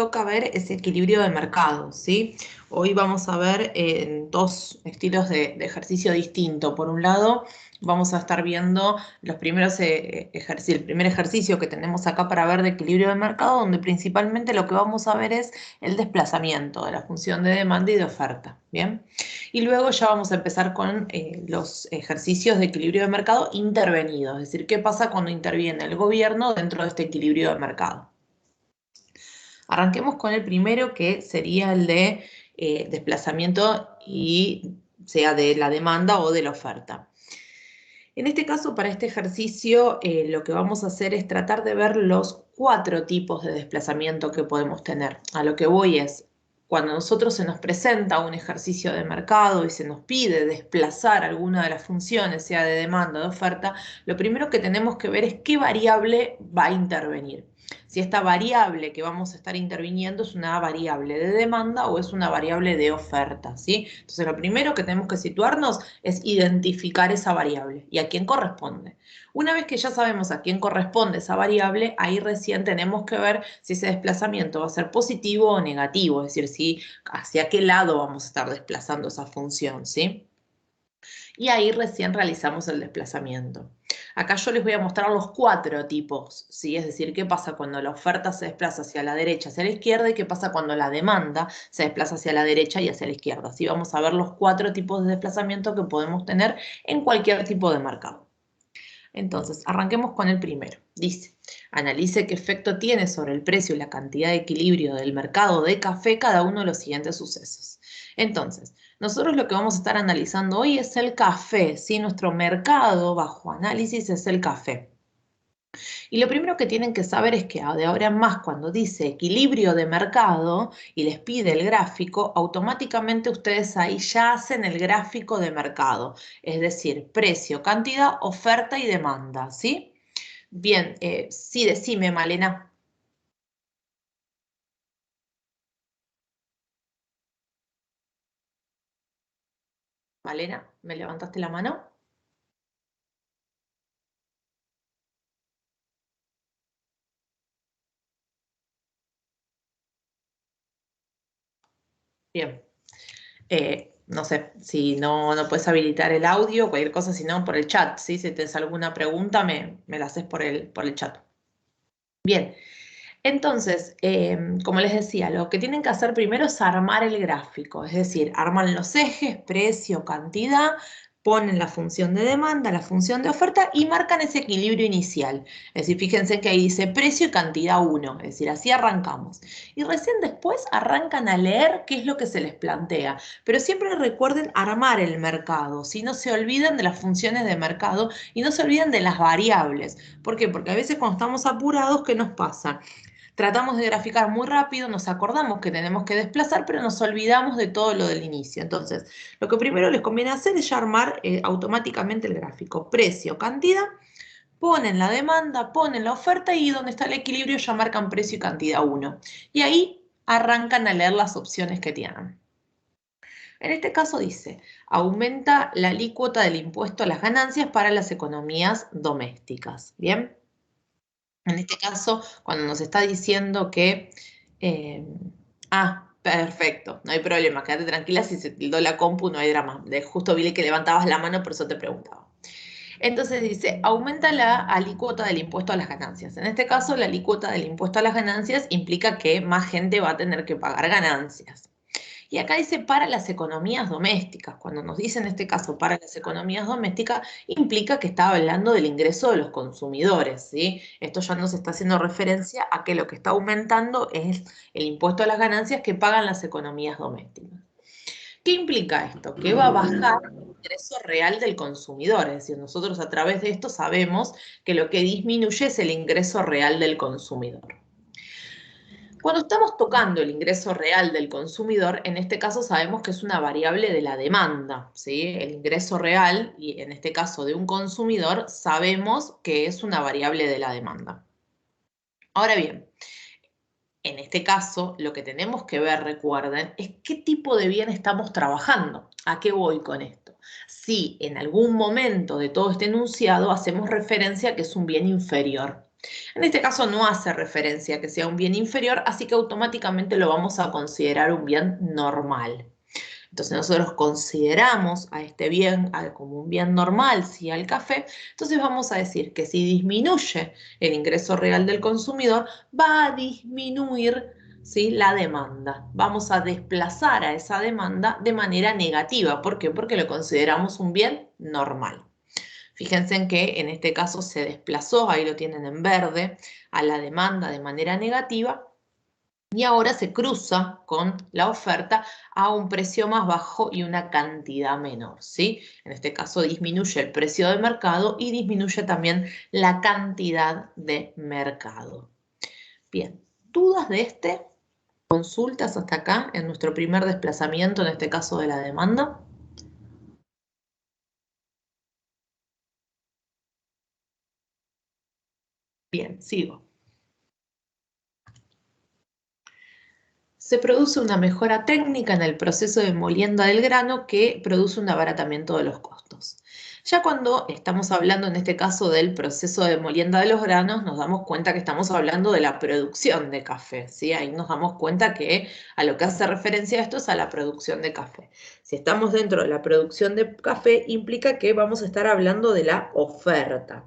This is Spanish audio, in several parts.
toca ver es equilibrio de mercado, ¿sí? Hoy vamos a ver dos estilos de ejercicio distinto. Por un lado, vamos a estar viendo los primeros el primer ejercicio que tenemos acá para ver de equilibrio de mercado, donde principalmente lo que vamos a ver es el desplazamiento de la función de demanda y de oferta, ¿bien? Y luego ya vamos a empezar con los ejercicios de equilibrio de mercado intervenidos, es decir, qué pasa cuando interviene el gobierno dentro de este equilibrio de mercado. Arranquemos con el primero, que sería el de desplazamiento y sea de la demanda o de la oferta. En este caso, para este ejercicio, lo que vamos a hacer es tratar de ver los 4 tipos de desplazamiento que podemos tener. A lo que voy es, cuando a nosotros se nos presenta un ejercicio de mercado y se nos pide desplazar alguna de las funciones, sea de demanda o de oferta, lo primero que tenemos que ver es qué variable va a intervenir. Si esta variable que vamos a estar interviniendo es una variable de demanda o es una variable de oferta, ¿sí? Entonces, lo primero que tenemos que situarnos es identificar esa variable y a quién corresponde. Una vez que ya sabemos a quién corresponde esa variable, ahí recién tenemos que ver si ese desplazamiento va a ser positivo o negativo, es decir, hacia qué lado vamos a estar desplazando esa función, ¿sí? Y ahí recién realizamos el desplazamiento. Acá yo les voy a mostrar los 4 tipos, ¿sí? Es decir, qué pasa cuando la oferta se desplaza hacia la derecha, hacia la izquierda, y qué pasa cuando la demanda se desplaza hacia la derecha y hacia la izquierda. Así vamos a ver los 4 tipos de desplazamiento que podemos tener en cualquier tipo de mercado. Entonces, arranquemos con el primero. Dice, analice qué efecto tiene sobre el precio y la cantidad de equilibrio del mercado de café cada uno de los siguientes sucesos. Entonces, nosotros lo que vamos a estar analizando hoy es el café, ¿sí? Nuestro mercado bajo análisis es el café. Y lo primero que tienen que saber es que de ahora en más, cuando dice equilibrio de mercado y les pide el gráfico, automáticamente ustedes ahí ya hacen el gráfico de mercado, es decir, precio, cantidad, oferta y demanda, ¿sí? Bien, sí, decime, Malena. Malena, ¿me levantaste la mano? Bien. No sé, si no puedes habilitar el audio, cualquier cosa, si no, por el chat, ¿sí? Si tienes alguna pregunta, me la haces por el chat. Bien, entonces, como les decía, lo que tienen que hacer primero es armar el gráfico, es decir, arman los ejes, precio, cantidad, ponen la función de demanda, la función de oferta y marcan ese equilibrio inicial. Es decir, fíjense que ahí dice precio y cantidad 1, es decir, así arrancamos. Y recién después arrancan a leer qué es lo que se les plantea. Pero siempre recuerden armar el mercado, si no se olviden de las funciones de mercado y no se olviden de las variables. ¿Por qué? Porque a veces cuando estamos apurados, ¿qué nos pasa? Tratamos de graficar muy rápido, nos acordamos que tenemos que desplazar, pero nos olvidamos de todo lo del inicio. Entonces, lo que primero les conviene hacer es ya armar automáticamente el gráfico. Precio, cantidad, ponen la demanda, ponen la oferta y donde está el equilibrio ya marcan precio y cantidad 1. Y ahí arrancan a leer las opciones que tienen. En este caso dice, aumenta la alícuota del impuesto a las ganancias para las economías domésticas. ¿Bien? En este caso, cuando nos está diciendo que... perfecto, no hay problema, quédate tranquila, si se tildó la compu no hay drama. Justo vi que levantabas la mano, por eso te preguntaba. Entonces dice, aumenta la alícuota del impuesto a las ganancias. En este caso, la alícuota del impuesto a las ganancias implica que más gente va a tener que pagar ganancias. Y acá dice para las economías domésticas. Cuando nos dice en este caso para las economías domésticas, implica que está hablando del ingreso de los consumidores, ¿sí? Esto ya nos está haciendo referencia a que lo que está aumentando es el impuesto a las ganancias que pagan las economías domésticas. ¿Qué implica esto? Que va a bajar el ingreso real del consumidor, es decir, nosotros a través de esto sabemos que lo que disminuye es el ingreso real del consumidor. Cuando estamos tocando el ingreso real del consumidor, en este caso sabemos que es una variable de la demanda, ¿sí? El ingreso real, y en este caso de un consumidor, sabemos que es una variable de la demanda. Ahora bien, en este caso, lo que tenemos que ver, recuerden, es qué tipo de bien estamos trabajando. ¿A qué voy con esto? Si en algún momento de todo este enunciado hacemos referencia a que es un bien inferior. En este caso no hace referencia a que sea un bien inferior, así que automáticamente lo vamos a considerar un bien normal. Entonces nosotros consideramos a este bien como un bien normal, sí, al café. Entonces vamos a decir que si disminuye el ingreso real del consumidor, va a disminuir, ¿sí?, la demanda. Vamos a desplazar a esa demanda de manera negativa. ¿Por qué? Porque lo consideramos un bien normal. Fíjense en que en este caso se desplazó, ahí lo tienen en verde, a la demanda de manera negativa y ahora se cruza con la oferta a un precio más bajo y una cantidad menor, ¿sí? En este caso disminuye el precio de mercado y disminuye también la cantidad de mercado. Bien, ¿dudas de este? ¿Consultas hasta acá en nuestro primer desplazamiento, en este caso de la demanda? Bien, sigo. Se produce una mejora técnica en el proceso de molienda del grano que produce un abaratamiento de los costos. Ya cuando estamos hablando en este caso del proceso de molienda de los granos, nos damos cuenta que estamos hablando de la producción de café, ¿sí? Ahí nos damos cuenta que a lo que hace referencia esto es a la producción de café. Si estamos dentro de la producción de café, implica que vamos a estar hablando de la oferta.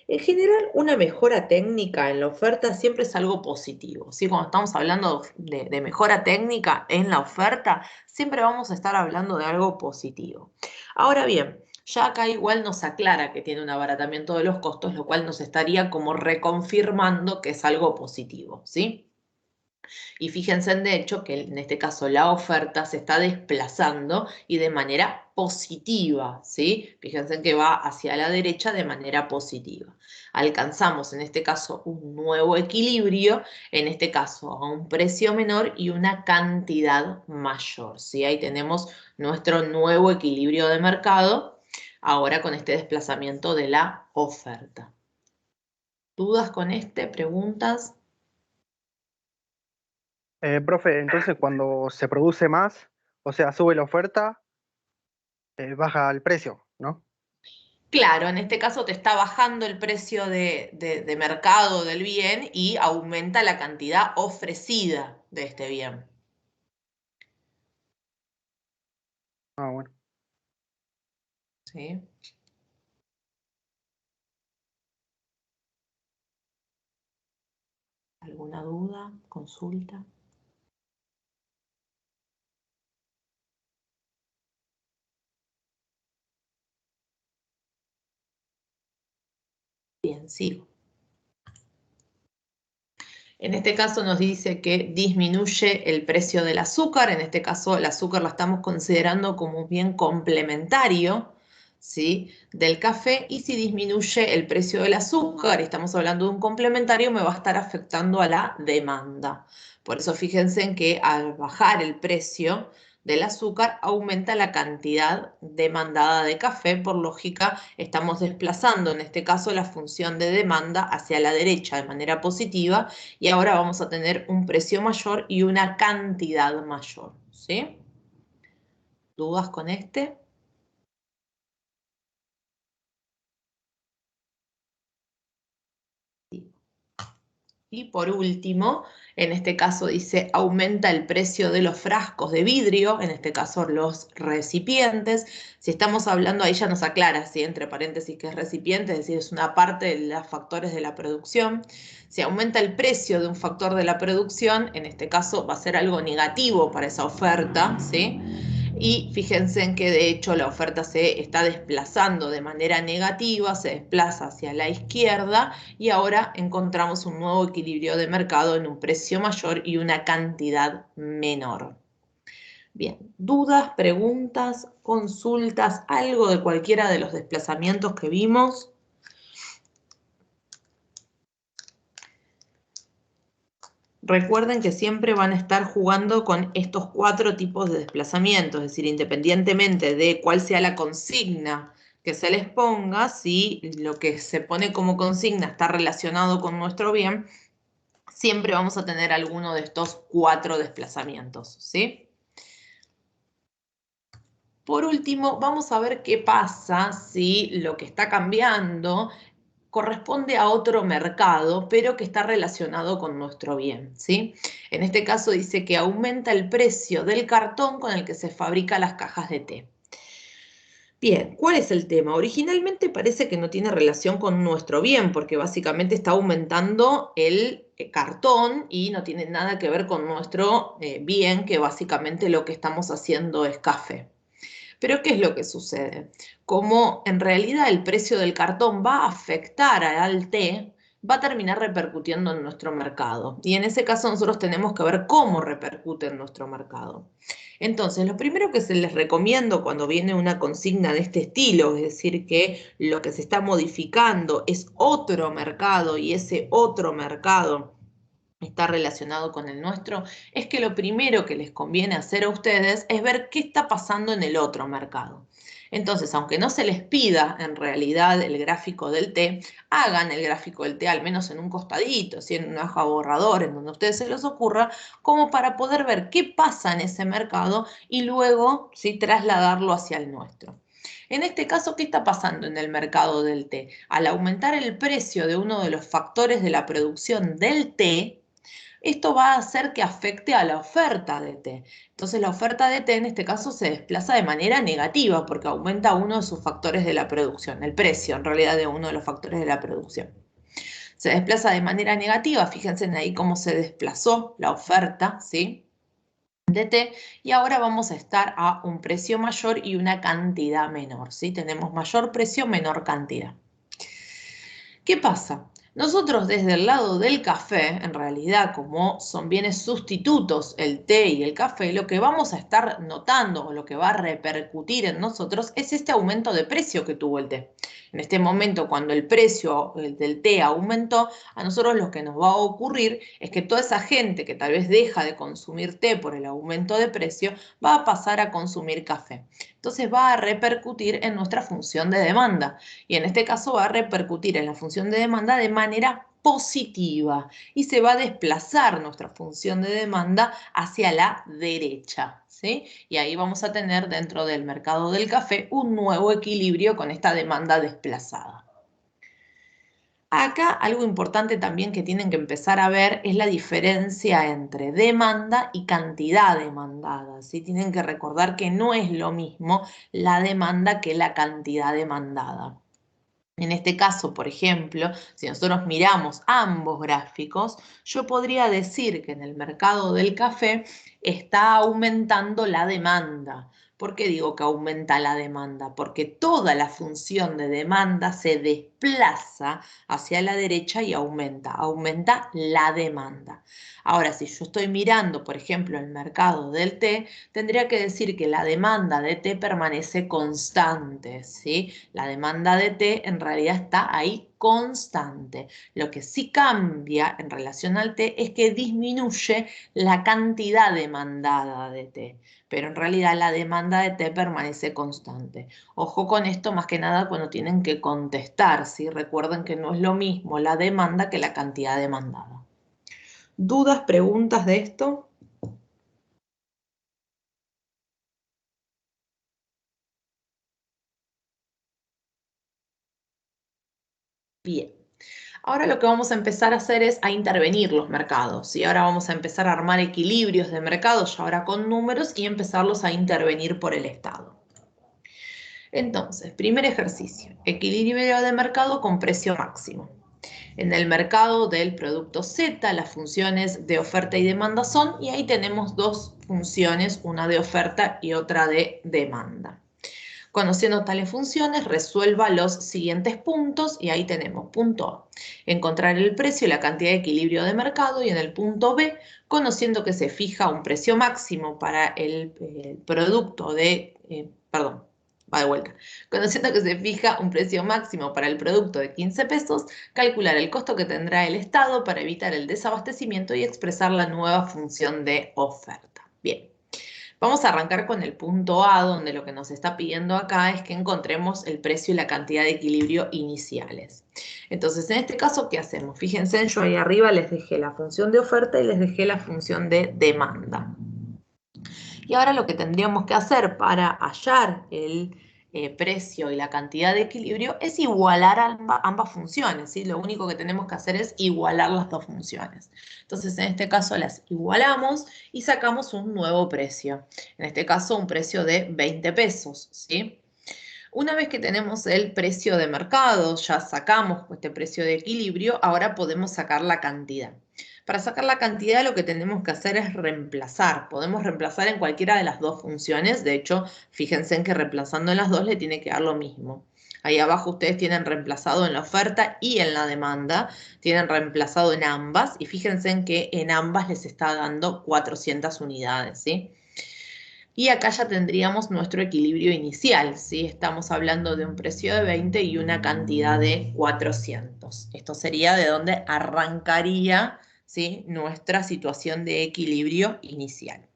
En general, una mejora técnica en la oferta siempre es algo positivo, ¿sí? Cuando estamos hablando de mejora técnica en la oferta, siempre vamos a estar hablando de algo positivo. Ahora bien, ya acá igual nos aclara que tiene un abaratamiento de los costos, lo cual nos estaría como reconfirmando que es algo positivo, ¿sí? Y fíjense de hecho que en este caso la oferta se está desplazando y de manera positiva, ¿sí? Fíjense que va hacia la derecha de manera positiva. Alcanzamos en este caso un nuevo equilibrio, en este caso a un precio menor y una cantidad mayor, ¿sí? Ahí tenemos nuestro nuevo equilibrio de mercado, ahora con este desplazamiento de la oferta. ¿Dudas con este? ¿Preguntas? Profe, entonces cuando se produce más, o sea, sube la oferta, baja el precio, ¿no? Claro, en este caso te está bajando el precio de mercado del bien y aumenta la cantidad ofrecida de este bien. Ah, bueno. ¿Sí? ¿Alguna duda? ¿Consulta? Bien, sigo. En este caso nos dice que disminuye el precio del azúcar. En este caso el azúcar la estamos considerando como un bien complementario, ¿sí?, del café. Y si disminuye el precio del azúcar, estamos hablando de un complementario, me va a estar afectando a la demanda. Por eso fíjense en que al bajar el precio del azúcar aumenta la cantidad demandada de café. Por lógica, estamos desplazando en este caso la función de demanda hacia la derecha de manera positiva y ahora vamos a tener un precio mayor y una cantidad mayor, ¿sí? ¿Dudas con este? Sí. Y por último, en este caso dice aumenta el precio de los frascos de vidrio, en este caso los recipientes. Si estamos hablando, ahí ya nos aclara, ¿sí?, entre paréntesis, que es recipiente, es decir, es una parte de los factores de la producción. Si aumenta el precio de un factor de la producción, en este caso va a ser algo negativo para esa oferta, ¿sí? Y fíjense en que de hecho la oferta se está desplazando de manera negativa, se desplaza hacia la izquierda y ahora encontramos un nuevo equilibrio de mercado en un precio mayor y una cantidad menor. Bien, dudas, preguntas, consultas, algo de cualquiera de los desplazamientos que vimos. Recuerden que siempre van a estar jugando con estos 4 tipos de desplazamientos, es decir, independientemente de cuál sea la consigna que se les ponga, si lo que se pone como consigna está relacionado con nuestro bien, siempre vamos a tener alguno de estos 4 desplazamientos, ¿sí? Por último, vamos a ver qué pasa si lo que está cambiando corresponde a otro mercado, pero que está relacionado con nuestro bien, ¿sí? En este caso dice que aumenta el precio del cartón con el que se fabrican las cajas de té. Bien, ¿cuál es el tema? Originalmente parece que no tiene relación con nuestro bien, porque básicamente está aumentando el cartón y no tiene nada que ver con nuestro bien, que básicamente lo que estamos haciendo es café. Pero ¿qué es lo que sucede? Como en realidad el precio del cartón va a afectar al té, va a terminar repercutiendo en nuestro mercado. Y en ese caso nosotros tenemos que ver cómo repercute en nuestro mercado. Entonces, lo primero que se les recomiendo cuando viene una consigna de este estilo, es decir, que lo que se está modificando es otro mercado y ese otro mercado está relacionado con el nuestro, es que lo primero que les conviene hacer a ustedes es ver qué está pasando en el otro mercado. Entonces, aunque no se les pida en realidad el gráfico del té, hagan el gráfico del té al menos en un costadito, ¿sí? En una hoja borrador, en donde a ustedes se les ocurra, como para poder ver qué pasa en ese mercado y luego, ¿sí?, trasladarlo hacia el nuestro. En este caso, ¿qué está pasando en el mercado del té? Al aumentar el precio de uno de los factores de la producción del té, esto va a hacer que afecte a la oferta de té. Entonces la oferta de té en este caso se desplaza de manera negativa porque aumenta uno de sus factores de la producción, el precio en realidad de uno de los factores de la producción. Se desplaza de manera negativa, fíjense en ahí cómo se desplazó la oferta, ¿sí?, de té, y ahora vamos a estar a un precio mayor y una cantidad menor, ¿sí? Tenemos mayor precio, menor cantidad. ¿Qué pasa? Nosotros desde el lado del café, en realidad como son bienes sustitutos el té y el café, lo que vamos a estar notando o lo que va a repercutir en nosotros es este aumento de precio que tuvo el té. En este momento, cuando el precio del té aumentó, a nosotros lo que nos va a ocurrir es que toda esa gente que tal vez deja de consumir té por el aumento de precio, va a pasar a consumir café. Entonces va a repercutir en nuestra función de demanda. Y en este caso va a repercutir en la función de demanda de manera positiva y se va a desplazar nuestra función de demanda hacia la derecha, ¿sí? Y ahí vamos a tener dentro del mercado del café un nuevo equilibrio con esta demanda desplazada. Acá algo importante también que tienen que empezar a ver es la diferencia entre demanda y cantidad demandada, ¿sí? Tienen que recordar que no es lo mismo la demanda que la cantidad demandada. En este caso, por ejemplo, si nosotros miramos ambos gráficos, yo podría decir que en el mercado del café está aumentando la demanda. ¿Por qué digo que aumenta la demanda? Porque toda la función de demanda se desplaza hacia la derecha y aumenta la demanda. Ahora, si yo estoy mirando, por ejemplo, el mercado del té, tendría que decir que la demanda de té permanece constante, ¿sí? La demanda de té en realidad está ahí constante. Lo que sí cambia en relación al té es que disminuye la cantidad demandada de té, pero en realidad la demanda de té permanece constante. Ojo con esto más que nada cuando tienen que contestar, ¿sí? Recuerden que no es lo mismo la demanda que la cantidad demandada. ¿Dudas, preguntas de esto? Bien. Ahora lo que vamos a empezar a hacer es a intervenir los mercados. Y ahora vamos a empezar a armar equilibrios de mercados, ya ahora con números, y empezarlos a intervenir por el Estado. Entonces, primer ejercicio, equilibrio de mercado con precio máximo. En el mercado del producto Z, las funciones de oferta y demanda son, y ahí tenemos dos funciones, una de oferta y otra de demanda. Conociendo tales funciones, resuelva los siguientes puntos y ahí tenemos punto A, encontrar el precio y la cantidad de equilibrio de mercado, y en el punto B, conociendo que se fija un precio máximo para el producto de, va de vuelta, conociendo que se fija un precio máximo para el producto de 15 pesos, calcular el costo que tendrá el Estado para evitar el desabastecimiento y expresar la nueva función de oferta. Bien. Vamos a arrancar con el punto A, donde lo que nos está pidiendo acá es que encontremos el precio y la cantidad de equilibrio iniciales. Entonces, en este caso, ¿qué hacemos? Fíjense, yo ahí arriba les dejé la función de oferta y les dejé la función de demanda. Y ahora lo que tendríamos que hacer para hallar el precio y la cantidad de equilibrio es igualar ambas funciones, ¿sí? Lo único que tenemos que hacer es igualar las dos funciones. Entonces, en este caso las igualamos y sacamos un nuevo precio. En este caso, un precio de 20 pesos, ¿sí? Una vez que tenemos el precio de mercado, ya sacamos este precio de equilibrio, ahora podemos sacar la cantidad. Para sacar la cantidad lo que tenemos que hacer es reemplazar. Podemos reemplazar en cualquiera de las dos funciones. De hecho, fíjense en que reemplazando en las dos le tiene que dar lo mismo. Ahí abajo ustedes tienen reemplazado en la oferta y en la demanda. Tienen reemplazado en ambas y fíjense en que en ambas les está dando 400 unidades, ¿sí? Y acá ya tendríamos nuestro equilibrio inicial, ¿sí? Estamos hablando de un precio de 20 y una cantidad de 400. Esto sería de donde arrancaría, ¿sí?, nuestra situación de equilibrio inicial.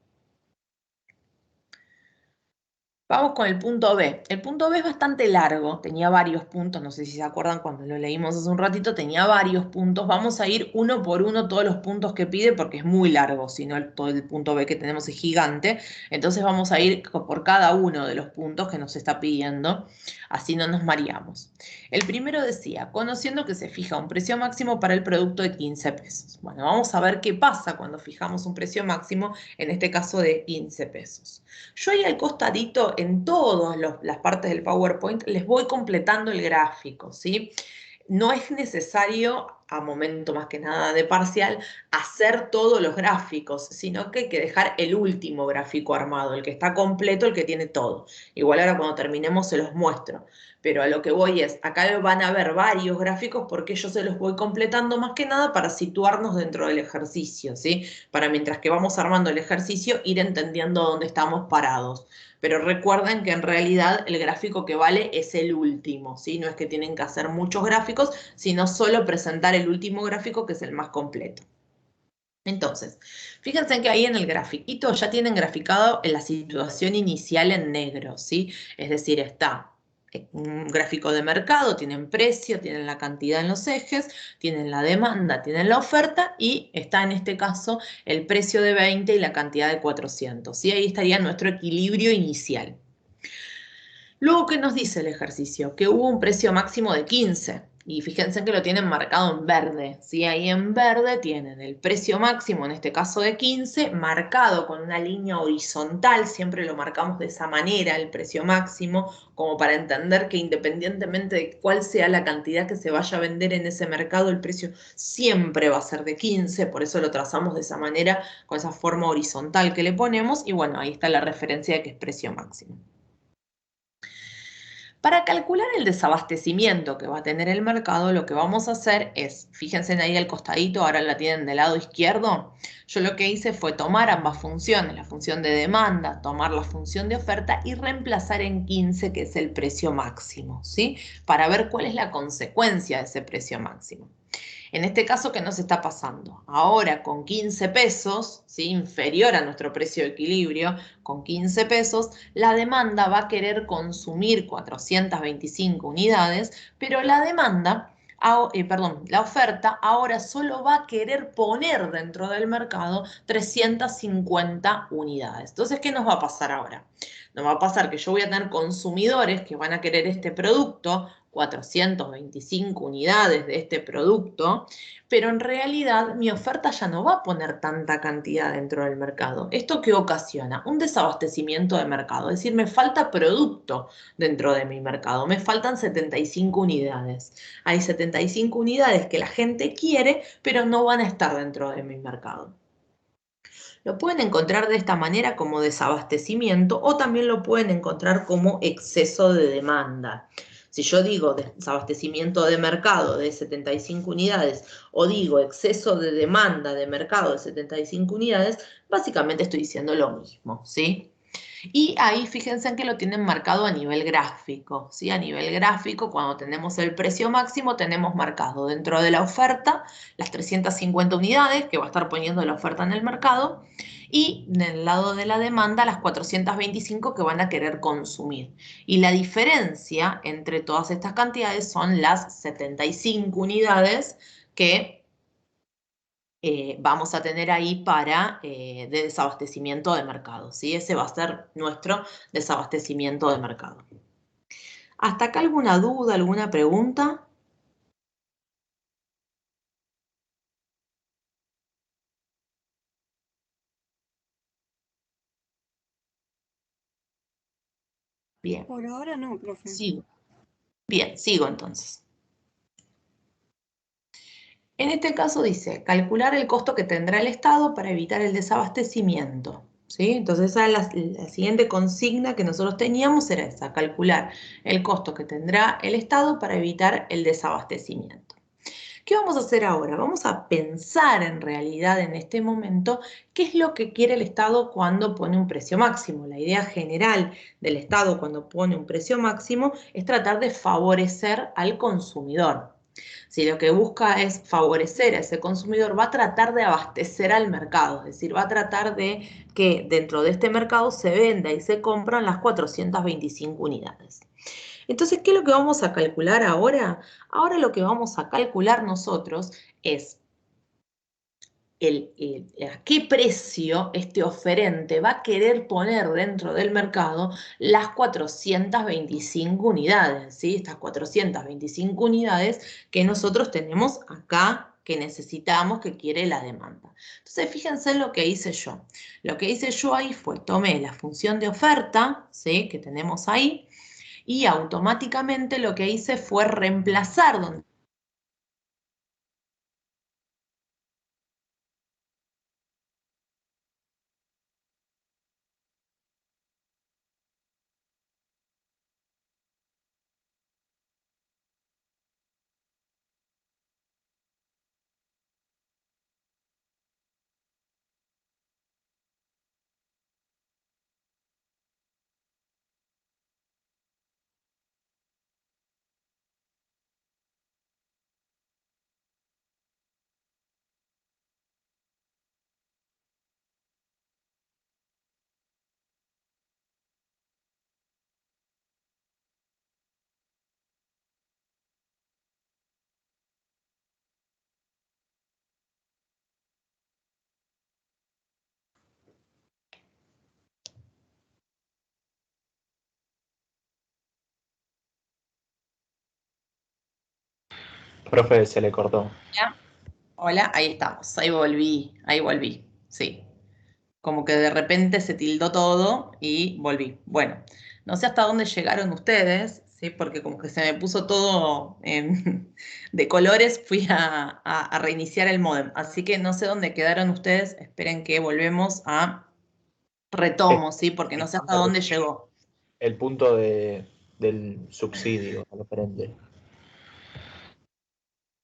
Vamos con el punto B. El punto B es bastante largo, tenía varios puntos, no sé si se acuerdan cuando lo leímos hace un ratito, tenía varios puntos. Vamos a ir uno por uno todos los puntos que pide porque es muy largo, si no todo el punto B que tenemos es gigante. Entonces vamos a ir por cada uno de los puntos que nos está pidiendo, así no nos mareamos. El primero decía, conociendo que se fija un precio máximo para el producto de 15 pesos. Bueno, vamos a ver qué pasa cuando fijamos un precio máximo, en este caso de 15 pesos. Yo ahí al costadito, en todas las partes del PowerPoint, les voy completando el gráfico, ¿sí? No es necesario, a momento más que nada de parcial, hacer todos los gráficos, sino que hay que dejar el último gráfico armado, el que está completo, el que tiene todo. Igual ahora cuando terminemos se los muestro. Pero a lo que voy es, acá van a ver varios gráficos porque yo se los voy completando más que nada para situarnos dentro del ejercicio, ¿sí? Para mientras que vamos armando el ejercicio ir entendiendo dónde estamos parados. Pero recuerden que en realidad el gráfico que vale es el último, ¿sí? No es que tienen que hacer muchos gráficos, sino solo presentar el último gráfico que es el más completo. Entonces, fíjense que ahí en el grafiquito ya tienen graficado la situación inicial en negro, ¿sí? Es decir, está un gráfico de mercado, tienen precio, tienen la cantidad en los ejes, tienen la demanda, tienen la oferta y está en este caso el precio de 20 y la cantidad de 400, ¿sí? Ahí estaría nuestro equilibrio inicial. Luego, ¿qué nos dice el ejercicio? Que hubo un precio máximo de 15. Y fíjense que lo tienen marcado en verde, ¿sí? Ahí en verde tienen el precio máximo, en este caso de 15, marcado con una línea horizontal, siempre lo marcamos de esa manera, el precio máximo, como para entender que independientemente de cuál sea la cantidad que se vaya a vender en ese mercado, el precio siempre va a ser de 15, por eso lo trazamos de esa manera, con esa forma horizontal que le ponemos, y bueno, ahí está la referencia de que es precio máximo. Para calcular el desabastecimiento que va a tener el mercado, lo que vamos a hacer es, fíjense ahí al costadito, ahora la tienen del lado izquierdo, yo lo que hice fue tomar ambas funciones, la función de demanda, tomar la función de oferta y reemplazar en 15, que es el precio máximo, ¿sí? Para ver cuál es la consecuencia de ese precio máximo. En este caso, ¿qué nos está pasando? Ahora con 15 pesos, ¿sí?, inferior a nuestro precio de equilibrio, con 15 pesos, la demanda va a querer consumir 425 unidades, pero la demanda, la oferta ahora solo va a querer poner dentro del mercado 350 unidades. Entonces, ¿qué nos va a pasar ahora? Nos va a pasar que yo voy a tener consumidores que van a querer este producto, 425 unidades de este producto, pero en realidad mi oferta ya no va a poner tanta cantidad dentro del mercado. ¿Esto qué ocasiona? Un desabastecimiento de mercado, es decir, me falta producto dentro de mi mercado, me faltan 75 unidades. Hay 75 unidades que la gente quiere, pero no van a estar dentro de mi mercado. Lo pueden encontrar de esta manera como desabastecimiento o también lo pueden encontrar como exceso de demanda. Si yo digo desabastecimiento de mercado de 75 unidades o digo exceso de demanda de mercado de 75 unidades, básicamente estoy diciendo lo mismo, ¿sí? Y ahí fíjense en que lo tienen marcado a nivel gráfico, ¿sí? A nivel gráfico, cuando tenemos el precio máximo, tenemos marcado dentro de la oferta las 350 unidades que va a estar poniendo la oferta en el mercado y del lado de la demanda las 425 que van a querer consumir. Y la diferencia entre todas estas cantidades son las 75 unidades que vamos a tener ahí para de desabastecimiento de mercado, ¿sí? Ese va a ser nuestro desabastecimiento de mercado. ¿Hasta acá alguna duda, alguna pregunta? Bien. Por ahora no, profe. Sigo. Bien, sigo entonces. En este caso dice, calcular el costo que tendrá el Estado para evitar el desabastecimiento. ¿Sí? Entonces esa es la siguiente consigna que nosotros teníamos, era esa, calcular el costo que tendrá el Estado para evitar el desabastecimiento. ¿Qué vamos a hacer ahora? Vamos a pensar en realidad en este momento qué es lo que quiere el Estado cuando pone un precio máximo. La idea general del Estado cuando pone un precio máximo es tratar de favorecer al consumidor. Si lo que busca es favorecer a ese consumidor, va a tratar de abastecer al mercado, es decir, va a tratar de que dentro de este mercado se venda y se compran las 425 unidades. Entonces, ¿qué es lo que vamos a calcular ahora? Ahora lo que vamos a calcular nosotros es a qué precio este oferente va a querer poner dentro del mercado las 425 unidades, ¿sí? Estas 425 unidades que nosotros tenemos acá, que necesitamos, que quiere la demanda. Entonces, fíjense en lo que hice yo. Lo que hice yo ahí fue, tomé la función de oferta, ¿sí? Que tenemos ahí, y automáticamente lo que hice fue reemplazar donde Profe, se le cortó. Hola, ahí volví, sí. Como que de repente se tildó todo y volví. Bueno, no sé hasta dónde llegaron ustedes, ¿sí? Porque como que se me puso todo de colores, fui a reiniciar el módem. Así que no sé dónde quedaron ustedes, esperen que volvemos a retomo, ¿sí? Porque no sé hasta dónde llegó. El punto del subsidio al oferente.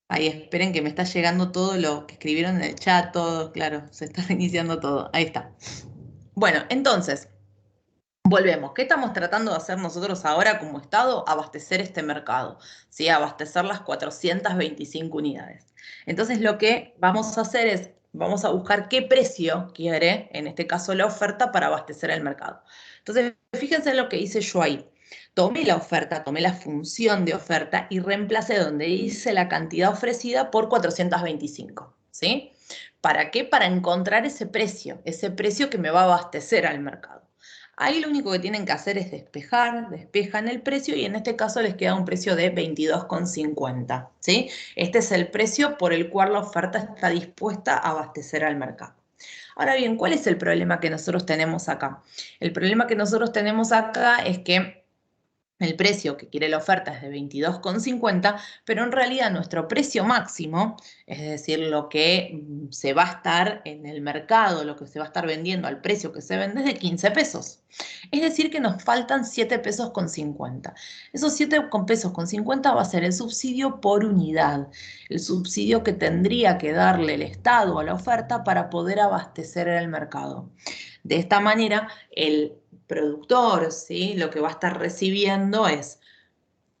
Ahí, esperen que me está llegando todo lo que escribieron en el chat, todo, claro, se está reiniciando todo. Ahí está. Bueno, entonces, volvemos. ¿Qué estamos tratando de hacer nosotros ahora como Estado? Abastecer este mercado, ¿sí? Abastecer las 425 unidades. Entonces, lo que vamos a hacer es, vamos a buscar qué precio quiere, en este caso la oferta, para abastecer el mercado. Entonces, fíjense en lo que hice yo ahí. Tomé la oferta, tomé la función de oferta y reemplacé donde hice la cantidad ofrecida por 425, ¿sí? ¿Para qué? Para encontrar ese precio que me va a abastecer al mercado. Ahí lo único que tienen que hacer es despejar, despejan el precio y en este caso les queda un precio de 22,50, ¿sí? Este es el precio por el cual la oferta está dispuesta a abastecer al mercado. Ahora bien, ¿cuál es el problema que nosotros tenemos acá? El problema que nosotros tenemos acá es que el precio que quiere la oferta es de 22,50, pero en realidad nuestro precio máximo, es decir, lo que se va a estar en el mercado, lo que se va a estar vendiendo al precio que se vende es de 15 pesos. Es decir, que nos faltan 7 pesos con 50. Esos 7 pesos con 50 va a ser el subsidio por unidad, el subsidio que tendría que darle el Estado a la oferta para poder abastecer el mercado. De esta manera, el productor, ¿sí? Lo que va a estar recibiendo es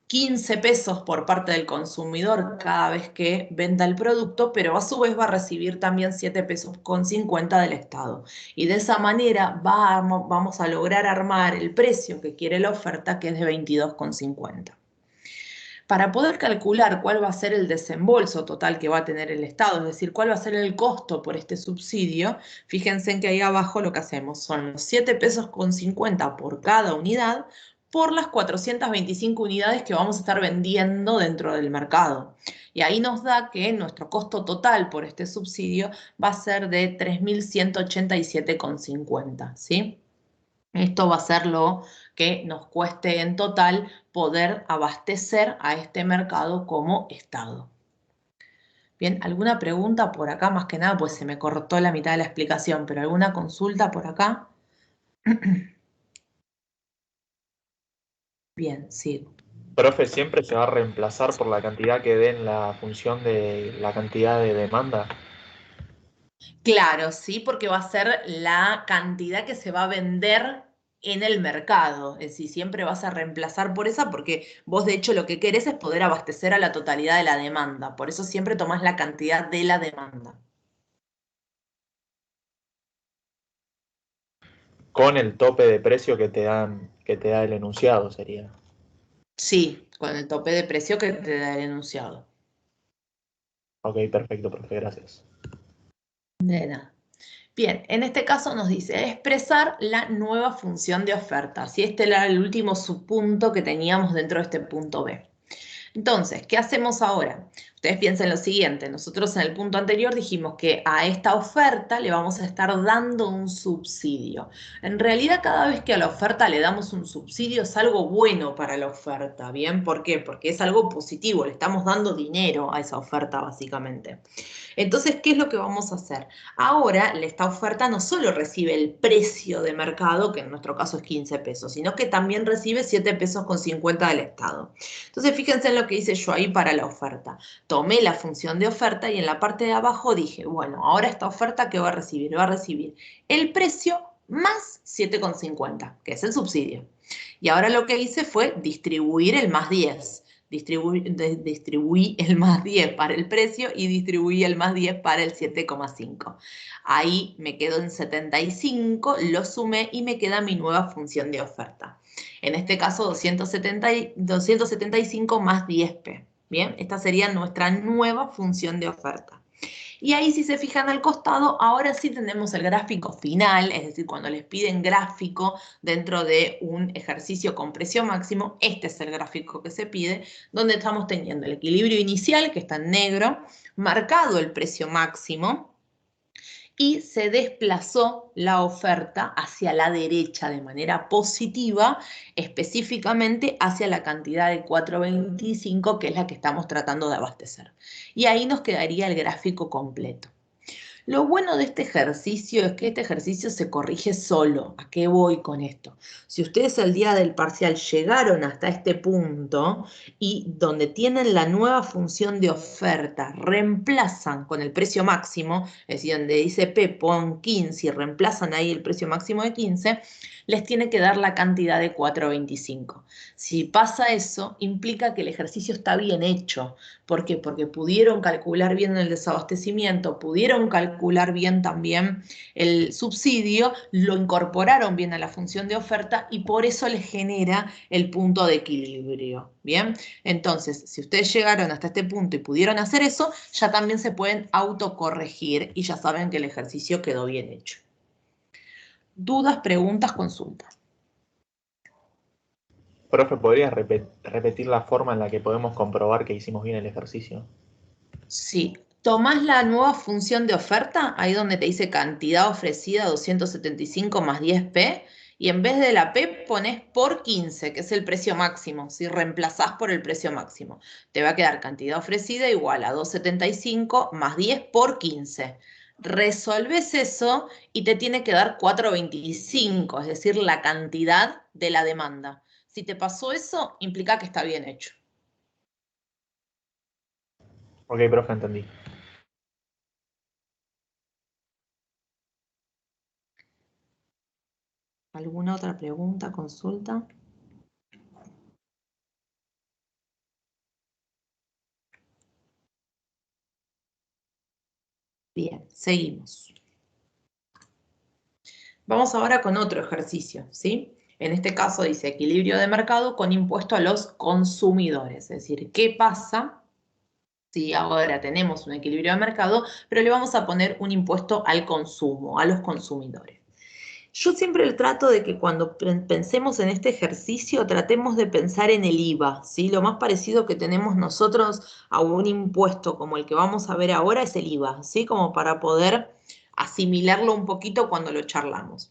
15 pesos por parte del consumidor cada vez que venda el producto, pero a su vez va a recibir también 7 pesos con 50 del Estado. Y de esa manera vamos a lograr armar el precio que quiere la oferta, que es de 22,50. Para poder calcular cuál va a ser el desembolso total que va a tener el Estado, es decir, cuál va a ser el costo por este subsidio, fíjense en que ahí abajo lo que hacemos son los 7 pesos con 50 por cada unidad por las 425 unidades que vamos a estar vendiendo dentro del mercado. Y ahí nos da que nuestro costo total por este subsidio va a ser de 3.187,50, ¿sí? Esto va a ser lo que nos cueste en total poder abastecer a este mercado como Estado. Bien, ¿alguna pregunta por acá? Más que nada, pues se me cortó la mitad de la explicación, pero ¿alguna consulta por acá? Bien, sigo. Profe, ¿siempre se va a reemplazar por la cantidad que dé en la función de la cantidad de demanda? Claro, sí, porque va a ser la cantidad que se va a vender en el mercado. Es decir, siempre vas a reemplazar por esa porque vos de hecho lo que querés es poder abastecer a la totalidad de la demanda. Por eso siempre tomás la cantidad de la demanda. Con el tope de precio que te da el enunciado sería. Sí, con el tope de precio que te da el enunciado. Ok, perfecto, profe, gracias. De nada. Bien, en este caso nos dice expresar la nueva función de oferta. Si este era el último subpunto que teníamos dentro de este punto B. Entonces, ¿qué hacemos ahora? Ustedes piensen lo siguiente, nosotros en el punto anterior dijimos que a esta oferta le vamos a estar dando un subsidio. En realidad, cada vez que a la oferta le damos un subsidio es algo bueno para la oferta, ¿bien? ¿Por qué? Porque es algo positivo, le estamos dando dinero a esa oferta básicamente. Entonces, ¿qué es lo que vamos a hacer? Ahora, esta oferta no solo recibe el precio de mercado, que en nuestro caso es 15 pesos, sino que también recibe 7 pesos con 50 del Estado. Entonces, fíjense en lo que hice yo ahí para la oferta. Tomé la función de oferta y en la parte de abajo dije, bueno, ahora esta oferta, ¿qué va a recibir? Va a recibir el precio más 7,50, que es el subsidio. Y ahora lo que hice fue distribuir el más 10. Distribuí el más 10 para el precio y distribuí el más 10 para el 7,5. Ahí me quedo en 75, lo sumé y me queda mi nueva función de oferta. En este caso 275 más 10p. Bien, esta sería nuestra nueva función de oferta. Y ahí si se fijan al costado, ahora sí tenemos el gráfico final, es decir, cuando les piden gráfico dentro de un ejercicio con precio máximo, este es el gráfico que se pide, donde estamos teniendo el equilibrio inicial, que está en negro, marcado el precio máximo, y se desplazó la oferta hacia la derecha de manera positiva, específicamente hacia la cantidad de 4,25, que es la que estamos tratando de abastecer. Y ahí nos quedaría el gráfico completo. Lo bueno de este ejercicio es que este ejercicio se corrige solo. ¿A qué voy con esto? Si ustedes el día del parcial llegaron hasta este punto y donde tienen la nueva función de oferta, reemplazan con el precio máximo, es decir, donde dice P pon 15 y reemplazan ahí el precio máximo de 15, les tiene que dar la cantidad de 4,25. Si pasa eso, implica que el ejercicio está bien hecho. ¿Por qué? Porque pudieron calcular bien el desabastecimiento, pudieron calcular bien también el subsidio, lo incorporaron bien a la función de oferta y por eso les genera el punto de equilibrio. ¿Bien? Entonces, si ustedes llegaron hasta este punto y pudieron hacer eso, ya también se pueden autocorregir y ya saben que el ejercicio quedó bien hecho. ¿Dudas, preguntas, consultas? Profe, ¿podrías repetir la forma en la que podemos comprobar que hicimos bien el ejercicio? Sí, tomás la nueva función de oferta, ahí donde te dice cantidad ofrecida 275 más 10p, y en vez de la p pones por 15, que es el precio máximo, si reemplazás por el precio máximo. Te va a quedar cantidad ofrecida igual a 275 más 10 por 15. Resolves eso y te tiene que dar 4,25, es decir, la cantidad de la demanda. Si te pasó eso, implica que está bien hecho. Ok, profe, entendí. ¿Alguna otra pregunta, consulta? Bien, seguimos. Vamos ahora con otro ejercicio, ¿sí? En este caso dice equilibrio de mercado con impuesto a los consumidores. Es decir, ¿qué pasa si ahora tenemos un equilibrio de mercado, pero le vamos a poner un impuesto al consumo, a los consumidores? Yo siempre trato de que cuando pensemos en este ejercicio tratemos de pensar en el IVA, ¿sí? Lo más parecido que tenemos nosotros a un impuesto como el que vamos a ver ahora es el IVA, ¿sí? Como para poder asimilarlo un poquito cuando lo charlamos.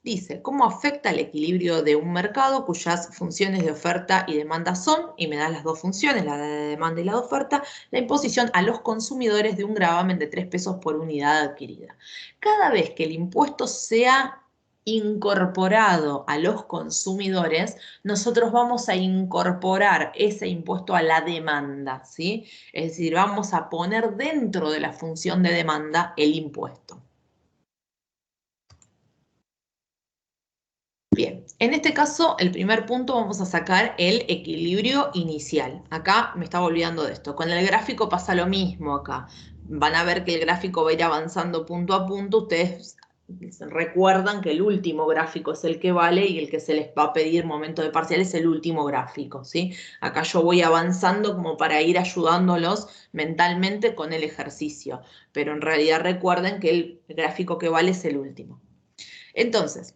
Dice, ¿cómo afecta el equilibrio de un mercado cuyas funciones de oferta y demanda son, y me da las dos funciones, la de demanda y la de oferta, la imposición a los consumidores de un gravamen de 3 pesos por unidad adquirida? Cada vez que el impuesto sea incorporado a los consumidores, nosotros vamos a incorporar ese impuesto a la demanda, ¿sí? Es decir, vamos a poner dentro de la función de demanda el impuesto. Bien, en este caso, el primer punto vamos a sacar el equilibrio inicial. Acá me estaba olvidando de esto. Con el gráfico pasa lo mismo acá. Van a ver que el gráfico va a ir avanzando punto a punto. Ustedes recuerdan que el último gráfico es el que vale y el que se les va a pedir momento de parcial es el último gráfico, ¿sí? Acá yo voy avanzando como para ir ayudándolos mentalmente con el ejercicio. Pero en realidad recuerden que el gráfico que vale es el último. Entonces,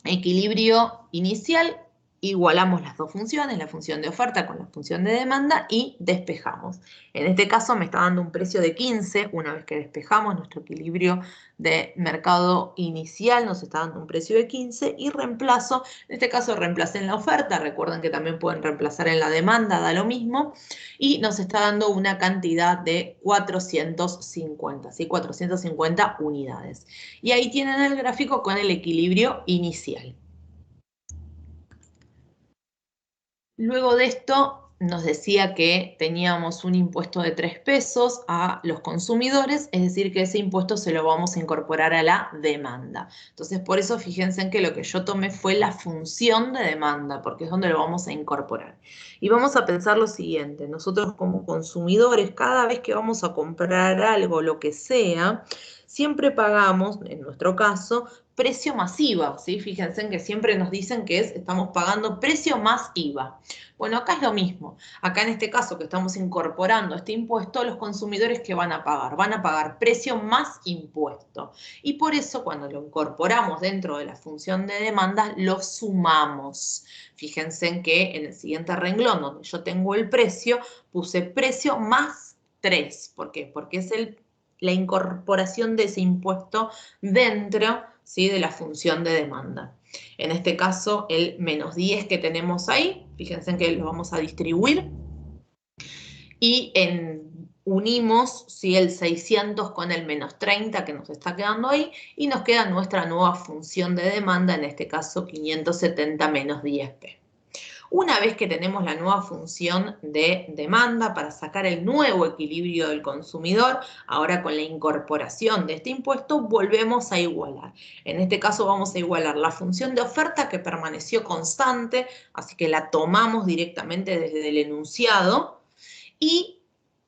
equilibrio inicial, igualamos las dos funciones, la función de oferta con la función de demanda y despejamos. En este caso me está dando un precio de 15, una vez que despejamos nuestro equilibrio de mercado inicial, nos está dando un precio de 15 y reemplazo, en este caso reemplacé en la oferta, recuerden que también pueden reemplazar en la demanda, da lo mismo, y nos está dando una cantidad de 450, ¿sí? 450 unidades. Y ahí tienen el gráfico con el equilibrio inicial. Luego de esto nos decía que teníamos un impuesto de 3 pesos a los consumidores, es decir, que ese impuesto se lo vamos a incorporar a la demanda. Entonces, por eso fíjense en que lo que yo tomé fue la función de demanda, porque es donde lo vamos a incorporar. Y vamos a pensar lo siguiente, nosotros como consumidores, cada vez que vamos a comprar algo, lo que sea, siempre pagamos, en nuestro caso, precio más IVA, ¿sí? Fíjense en que siempre nos dicen que estamos pagando precio más IVA. Bueno, acá es lo mismo. Acá en este caso que estamos incorporando este impuesto, los consumidores que van a pagar precio más impuesto. Y por eso cuando lo incorporamos dentro de la función de demanda, lo sumamos. Fíjense en que en el siguiente renglón donde yo tengo el precio, puse precio más 3. ¿Por qué? Porque es la incorporación de ese impuesto dentro, ¿sí?, de la función de demanda. En este caso, el menos 10 que tenemos ahí, fíjense en que lo vamos a distribuir y unimos, ¿sí?, el 600 con el menos 30 que nos está quedando ahí y nos queda nuestra nueva función de demanda, en este caso 570 menos 10p. Una vez que tenemos la nueva función de demanda para sacar el nuevo equilibrio del consumidor, ahora con la incorporación de este impuesto, volvemos a igualar. En este caso vamos a igualar la función de oferta que permaneció constante, así que la tomamos directamente desde el enunciado, y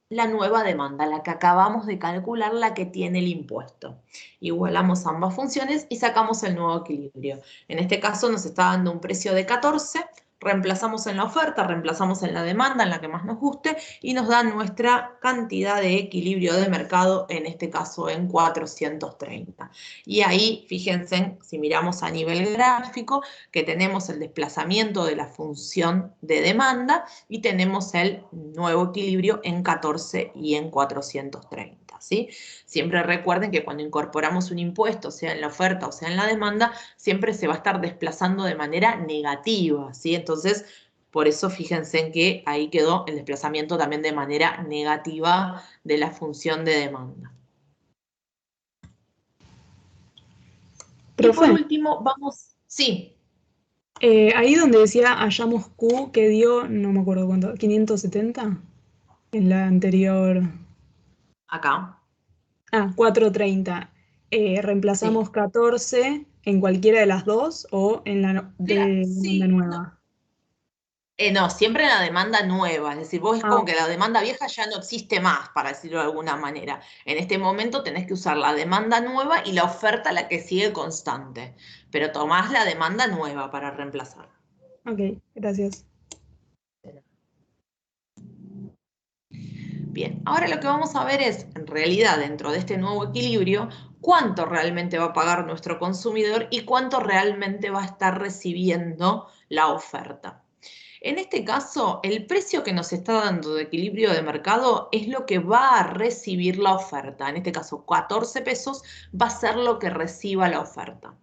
la nueva demanda, la que acabamos de calcular, la que tiene el impuesto. Igualamos ambas funciones y sacamos el nuevo equilibrio. En este caso nos está dando un precio de 14, reemplazamos en la oferta, reemplazamos en la demanda, en la que más nos guste, y nos da nuestra cantidad de equilibrio de mercado, en este caso en 430. Y ahí, fíjense, si miramos a nivel gráfico, que tenemos el desplazamiento de la función de demanda y tenemos el nuevo equilibrio en 14 y en 430, ¿sí? Siempre recuerden que cuando incorporamos un impuesto, sea en la oferta o sea en la demanda, siempre se va a estar desplazando de manera negativa, ¿sí? Entonces, por eso fíjense en que ahí quedó el desplazamiento también de manera negativa de la función de demanda. Y por último, vamos... Sí. Ahí donde decía hallamos Q, que dio, no me acuerdo cuánto, 570 en la anterior. Acá. 430. ¿Reemplazamos Sí. 14 en cualquiera de las dos o en la demanda nueva? No, siempre en la demanda nueva, es decir, vos es como que Ok. la demanda vieja ya no existe más, para decirlo de alguna manera. En este momento tenés que usar la demanda nueva y la oferta, la que sigue constante, pero tomás la demanda nueva para reemplazar. Ok, gracias. Bien, ahora lo que vamos a ver es, en realidad, dentro de este nuevo equilibrio, cuánto realmente va a pagar nuestro consumidor y cuánto realmente va a estar recibiendo la oferta. En este caso, el precio que nos está dando de equilibrio de mercado es lo que va a recibir la oferta. En este caso, 14 pesos va a ser lo que reciba la oferta.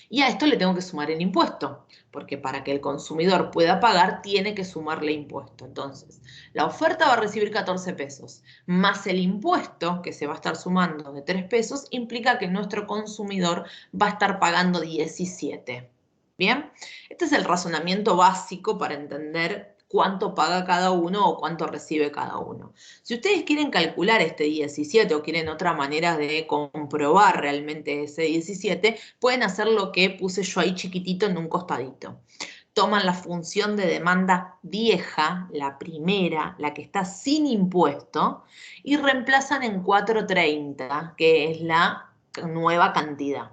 Y a esto le tengo que sumar el impuesto, porque para que el consumidor pueda pagar tiene que sumarle impuesto. Entonces, la oferta va a recibir 14 pesos, más el impuesto que se va a estar sumando de 3 pesos, implica que nuestro consumidor va a estar pagando 17. ¿Bien? Este es el razonamiento básico para entender cuánto paga cada uno o cuánto recibe cada uno. Si ustedes quieren calcular este 17 o quieren otra manera de comprobar realmente ese 17, pueden hacer lo que puse yo ahí chiquitito en un costadito. Toman la función de demanda vieja, la primera, la que está sin impuesto, y reemplazan en 430, que es la nueva cantidad.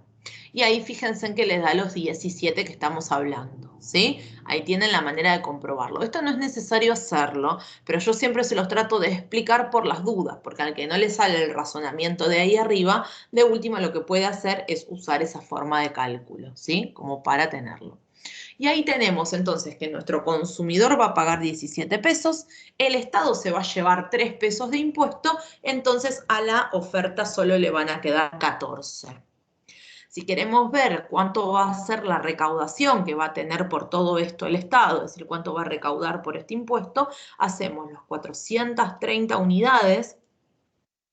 Y ahí fíjense en que les da los 17 que estamos hablando, ¿sí? Ahí tienen la manera de comprobarlo. Esto no es necesario hacerlo, pero yo siempre se los trato de explicar por las dudas, porque al que no le sale el razonamiento de ahí arriba, de última lo que puede hacer es usar esa forma de cálculo, ¿sí? Como para tenerlo. Y ahí tenemos entonces que nuestro consumidor va a pagar 17 pesos, el Estado se va a llevar 3 pesos de impuesto, entonces a la oferta solo le van a quedar 14. Si queremos ver cuánto va a ser la recaudación que va a tener por todo esto el Estado, es decir, cuánto va a recaudar por este impuesto, hacemos los 430 unidades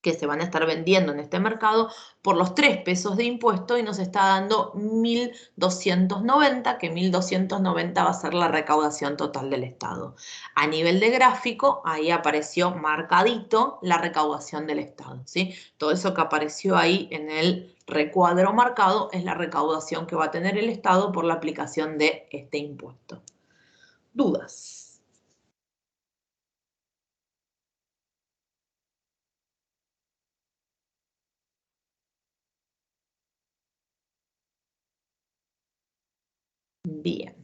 que se van a estar vendiendo en este mercado por los 3 pesos de impuesto y nos está dando 1.290, que 1.290 va a ser la recaudación total del Estado. A nivel de gráfico, ahí apareció marcadito la recaudación del Estado, ¿sí? Todo eso que apareció ahí en el recuadro marcado es la recaudación que va a tener el Estado por la aplicación de este impuesto. ¿Dudas? Bien.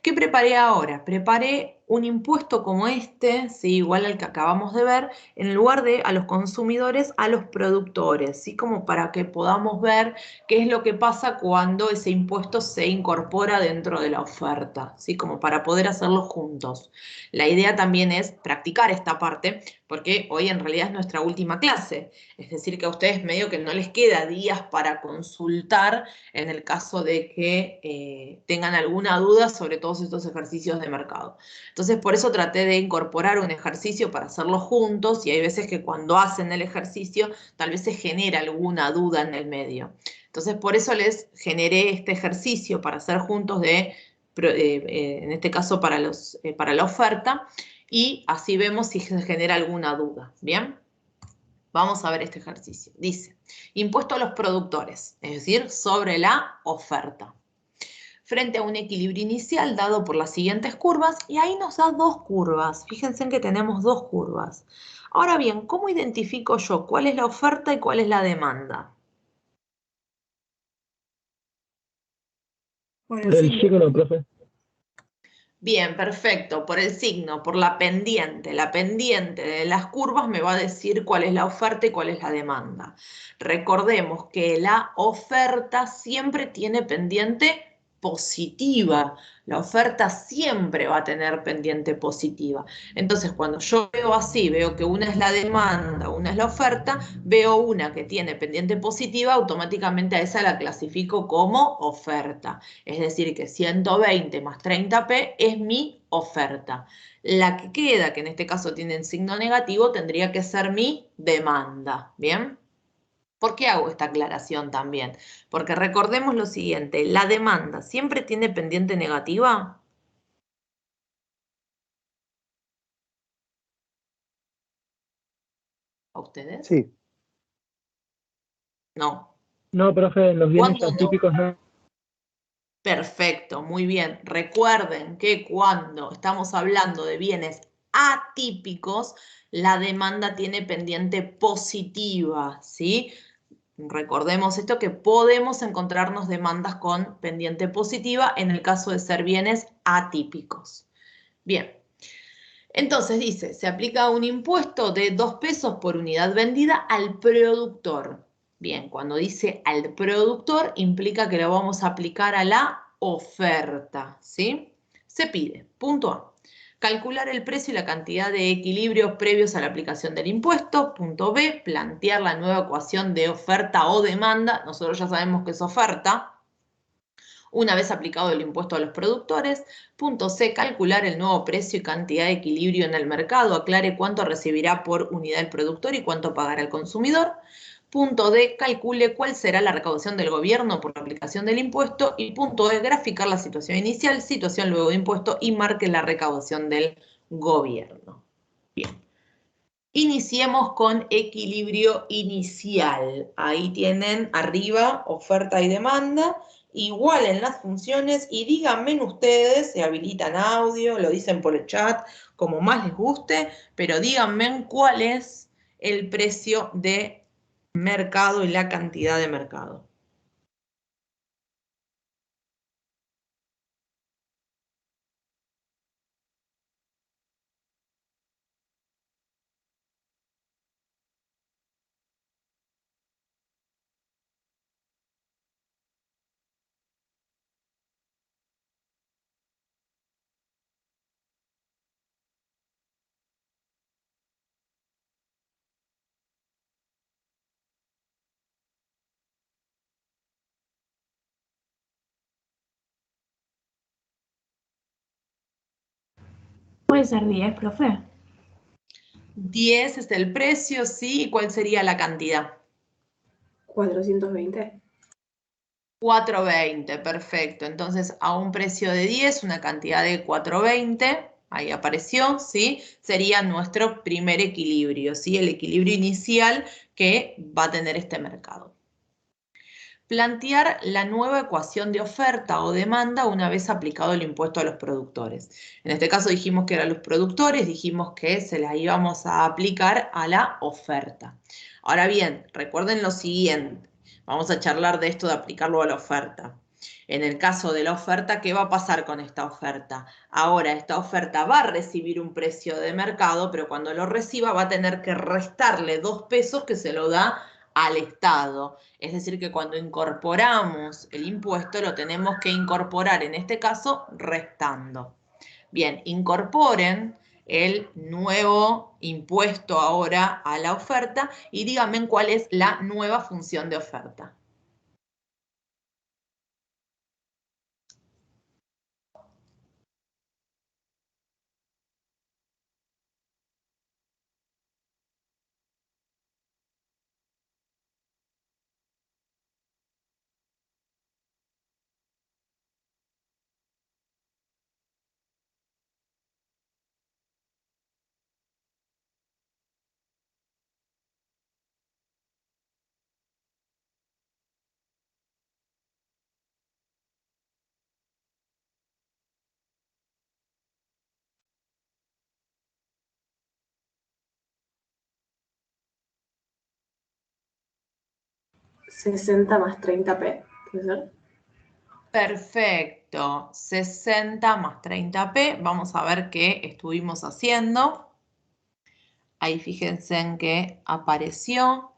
¿Qué preparé ahora? Preparé un impuesto como este, ¿sí? Igual al que acabamos de ver, en lugar de a los consumidores, a los productores, ¿sí? Como para que podamos ver qué es lo que pasa cuando ese impuesto se incorpora dentro de la oferta, ¿sí? Como para poder hacerlo juntos. La idea también es practicar esta parte, porque hoy en realidad es nuestra última clase, es decir, que a ustedes medio que no les queda días para consultar en el caso de que tengan alguna duda sobre todos estos ejercicios de mercado. Entonces, por eso traté de incorporar un ejercicio para hacerlo juntos y hay veces que cuando hacen el ejercicio tal vez se genera alguna duda en el medio. Entonces, por eso les generé este ejercicio para hacer juntos en este caso para la oferta, y así vemos si se genera alguna duda. ¿Bien? Vamos a ver este ejercicio. Dice, impuesto a los productores, es decir, sobre la oferta, frente a un equilibrio inicial dado por las siguientes curvas, y ahí nos da dos curvas. Fíjense en que tenemos dos curvas. Ahora bien, ¿cómo identifico yo cuál es la oferta y cuál es la demanda? Por Por el signo, profe. Bien, perfecto, por el signo, por la pendiente. La pendiente de las curvas me va a decir cuál es la oferta y cuál es la demanda. Recordemos que la oferta siempre tiene pendiente positiva. La oferta siempre va a tener pendiente positiva. Entonces, cuando yo veo así, veo que una es la demanda, una es la oferta, veo una que tiene pendiente positiva, automáticamente a esa la clasifico como oferta. Es decir, que 120 más 30p es mi oferta. La que queda, que en este caso tiene signo negativo, tendría que ser mi demanda. ¿Bien? ¿Por qué hago esta aclaración también? Porque recordemos lo siguiente, la demanda siempre tiene pendiente negativa. ¿A ustedes? Sí, No. No, profe, en los bienes ¿Cuándo no? atípicos no. Perfecto, muy bien. Recuerden que cuando estamos hablando de bienes atípicos, la demanda tiene pendiente positiva, ¿sí? Recordemos esto, que podemos encontrarnos demandas con pendiente positiva en el caso de ser bienes atípicos. Bien. Entonces dice, se aplica un impuesto de 2 pesos por unidad vendida al productor. Bien, cuando dice al productor, implica que lo vamos a aplicar a la oferta, ¿sí? Se pide, punto A, calcular el precio y la cantidad de equilibrios previos a la aplicación del impuesto. Punto B, plantear la nueva ecuación de oferta o demanda. Nosotros ya sabemos que es oferta, una vez aplicado el impuesto a los productores. Punto C, calcular el nuevo precio y cantidad de equilibrio en el mercado. Aclare cuánto recibirá por unidad el productor y cuánto pagará el consumidor. Punto D, calcule cuál será la recaudación del gobierno por la aplicación del impuesto. Y punto E, graficar la situación inicial, situación luego de impuesto y marque la recaudación del gobierno. Bien. Iniciemos con equilibrio inicial. Ahí tienen arriba oferta y demanda. Igualen las funciones y díganme ustedes, se habilitan audio, lo dicen por el chat, como más les guste, pero díganme cuál es el precio de mercado y la cantidad de mercado. Puede ser 10, profe. 10 es el precio, ¿sí? ¿Y cuál sería la cantidad? 420. 4.20, perfecto. Entonces, a un precio de 10, una cantidad de 4.20, ahí apareció, ¿sí? Sería nuestro primer equilibrio, ¿sí? El equilibrio inicial que va a tener este mercado. Plantear la nueva ecuación de oferta o demanda una vez aplicado el impuesto a los productores. En este caso dijimos que eran los productores, dijimos que se la íbamos a aplicar a la oferta. Ahora bien, recuerden lo siguiente. Vamos a charlar de esto de aplicarlo a la oferta. En el caso de la oferta, ¿qué va a pasar con esta oferta? Ahora, esta oferta va a recibir un precio de mercado, pero cuando lo reciba va a tener que restarle 2 pesos que se lo da al Estado. Es decir, que cuando incorporamos el impuesto, lo tenemos que incorporar, en este caso, restando. Bien, incorporen el nuevo impuesto ahora a la oferta y díganme cuál es la nueva función de oferta. ¿60 más 30p? ¿Puede ser? Perfecto, 60 más 30p. Vamos a ver qué estuvimos haciendo. Ahí fíjense en que apareció.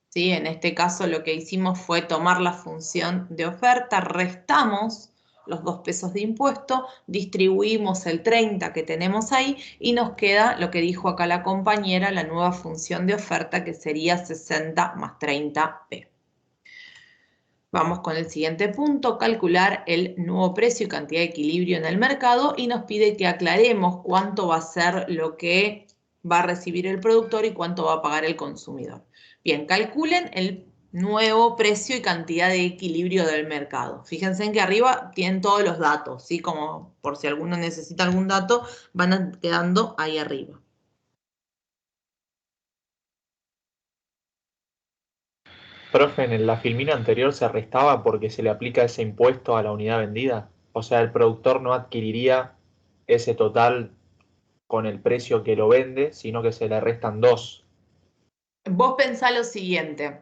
¿Sí? En este caso lo que hicimos fue tomar la función de oferta, restamos los 2 pesos de impuesto, distribuimos el 30 que tenemos ahí y nos queda lo que dijo acá la compañera, la nueva función de oferta que sería 60 más 30p. Vamos con el siguiente punto, calcular el nuevo precio y cantidad de equilibrio en el mercado y nos pide que aclaremos cuánto va a ser lo que va a recibir el productor y cuánto va a pagar el consumidor. Bien, calculen el nuevo precio y cantidad de equilibrio del mercado. Fíjense en que arriba tienen todos los datos, ¿sí? Como por si alguno necesita algún dato, van quedando ahí arriba. Profe, en la filmina anterior se restaba porque se le aplica ese impuesto a la unidad vendida. O sea, el productor no adquiriría ese total con el precio que lo vende, sino que se le restan 2. Vos pensá lo siguiente.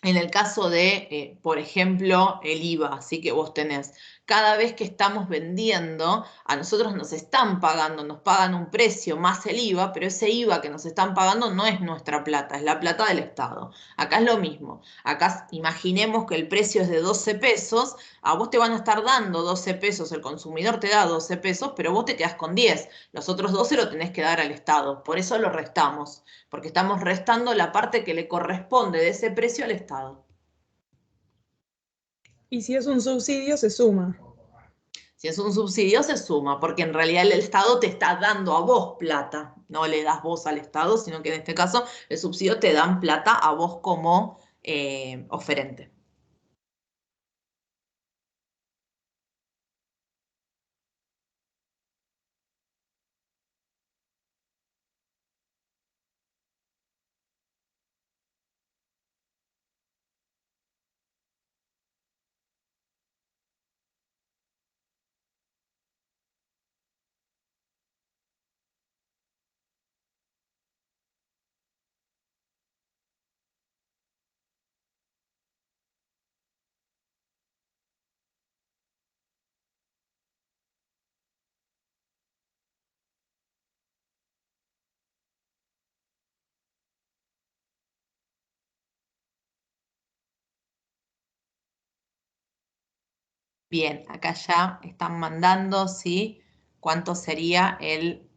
en el caso de, por ejemplo, el IVA, así que vos tenés, cada vez que estamos vendiendo, a nosotros nos están pagando, nos pagan un precio más el IVA, pero ese IVA que nos están pagando no es nuestra plata, es la plata del Estado. Acá es lo mismo. Acá imaginemos que el precio es de 12 pesos, a vos te van a estar dando 12 pesos, el consumidor te da 12 pesos, pero vos te quedás con 10. Los otros 12 lo tenés que dar al Estado. Por eso lo restamos, porque estamos restando la parte que le corresponde de ese precio al Estado. Y si es un subsidio, se suma. Si es un subsidio, se suma, porque en realidad el Estado te está dando a vos plata. No le das vos al Estado, sino que en este caso el subsidio te dan plata a vos como oferente. Bien, acá ya están mandando, ¿sí? ¿Cuánto sería el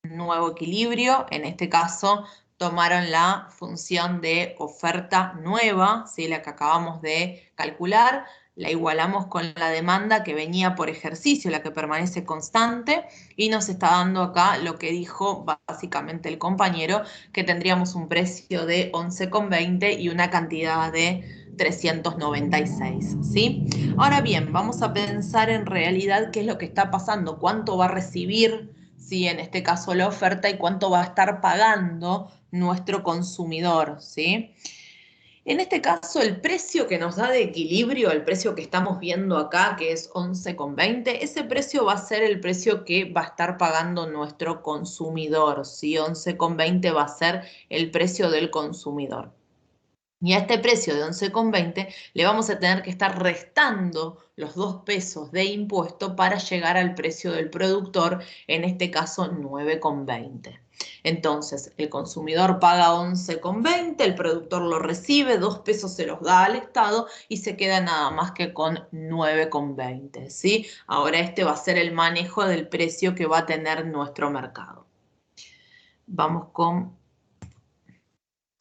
nuevo equilibrio? En este caso tomaron la función de oferta nueva, ¿sí? La que acabamos de calcular, la igualamos con la demanda que venía por ejercicio, la que permanece constante, y nos está dando acá lo que dijo básicamente el compañero, que tendríamos un precio de 11,20 y una cantidad de 396, ¿sí? Ahora bien, vamos a pensar en realidad qué es lo que está pasando, cuánto va a recibir, ¿sí? En este caso la oferta, y cuánto va a estar pagando nuestro consumidor, ¿sí? En este caso, el precio que nos da de equilibrio, el precio que estamos viendo acá, que es 11,20, ese precio va a ser el precio que va a estar pagando nuestro consumidor, ¿sí? 11,20 va a ser el precio del consumidor. Y a este precio de 11,20 le vamos a tener que estar restando los 2 pesos de impuesto para llegar al precio del productor, en este caso 9,20. Entonces, el consumidor paga 11,20, el productor lo recibe, 2 pesos se los da al Estado y se queda nada más que con 9,20, ¿sí? Ahora este va a ser el manejo del precio que va a tener nuestro mercado. Vamos con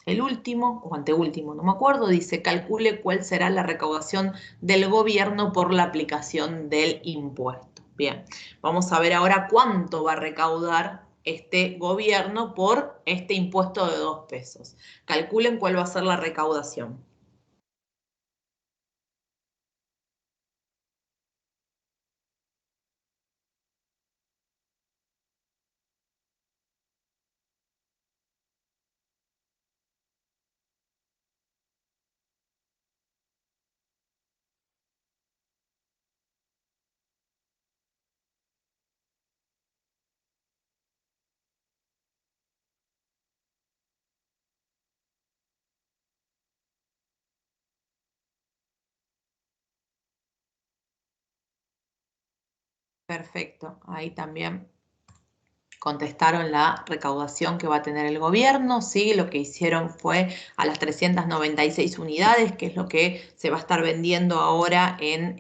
el último o anteúltimo, no me acuerdo, dice calcule cuál será la recaudación del gobierno por la aplicación del impuesto. Bien, vamos a ver ahora cuánto va a recaudar este gobierno por este impuesto de 2 pesos. Calculen cuál va a ser la recaudación. Perfecto, ahí también contestaron la recaudación que va a tener el gobierno, ¿sí? Lo que hicieron fue a las 396 unidades, que es lo que se va a estar vendiendo ahora en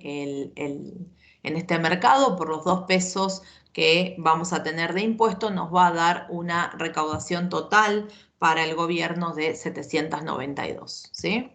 este mercado, por los 2 pesos que vamos a tener de impuesto, nos va a dar una recaudación total para el gobierno de 792, ¿sí?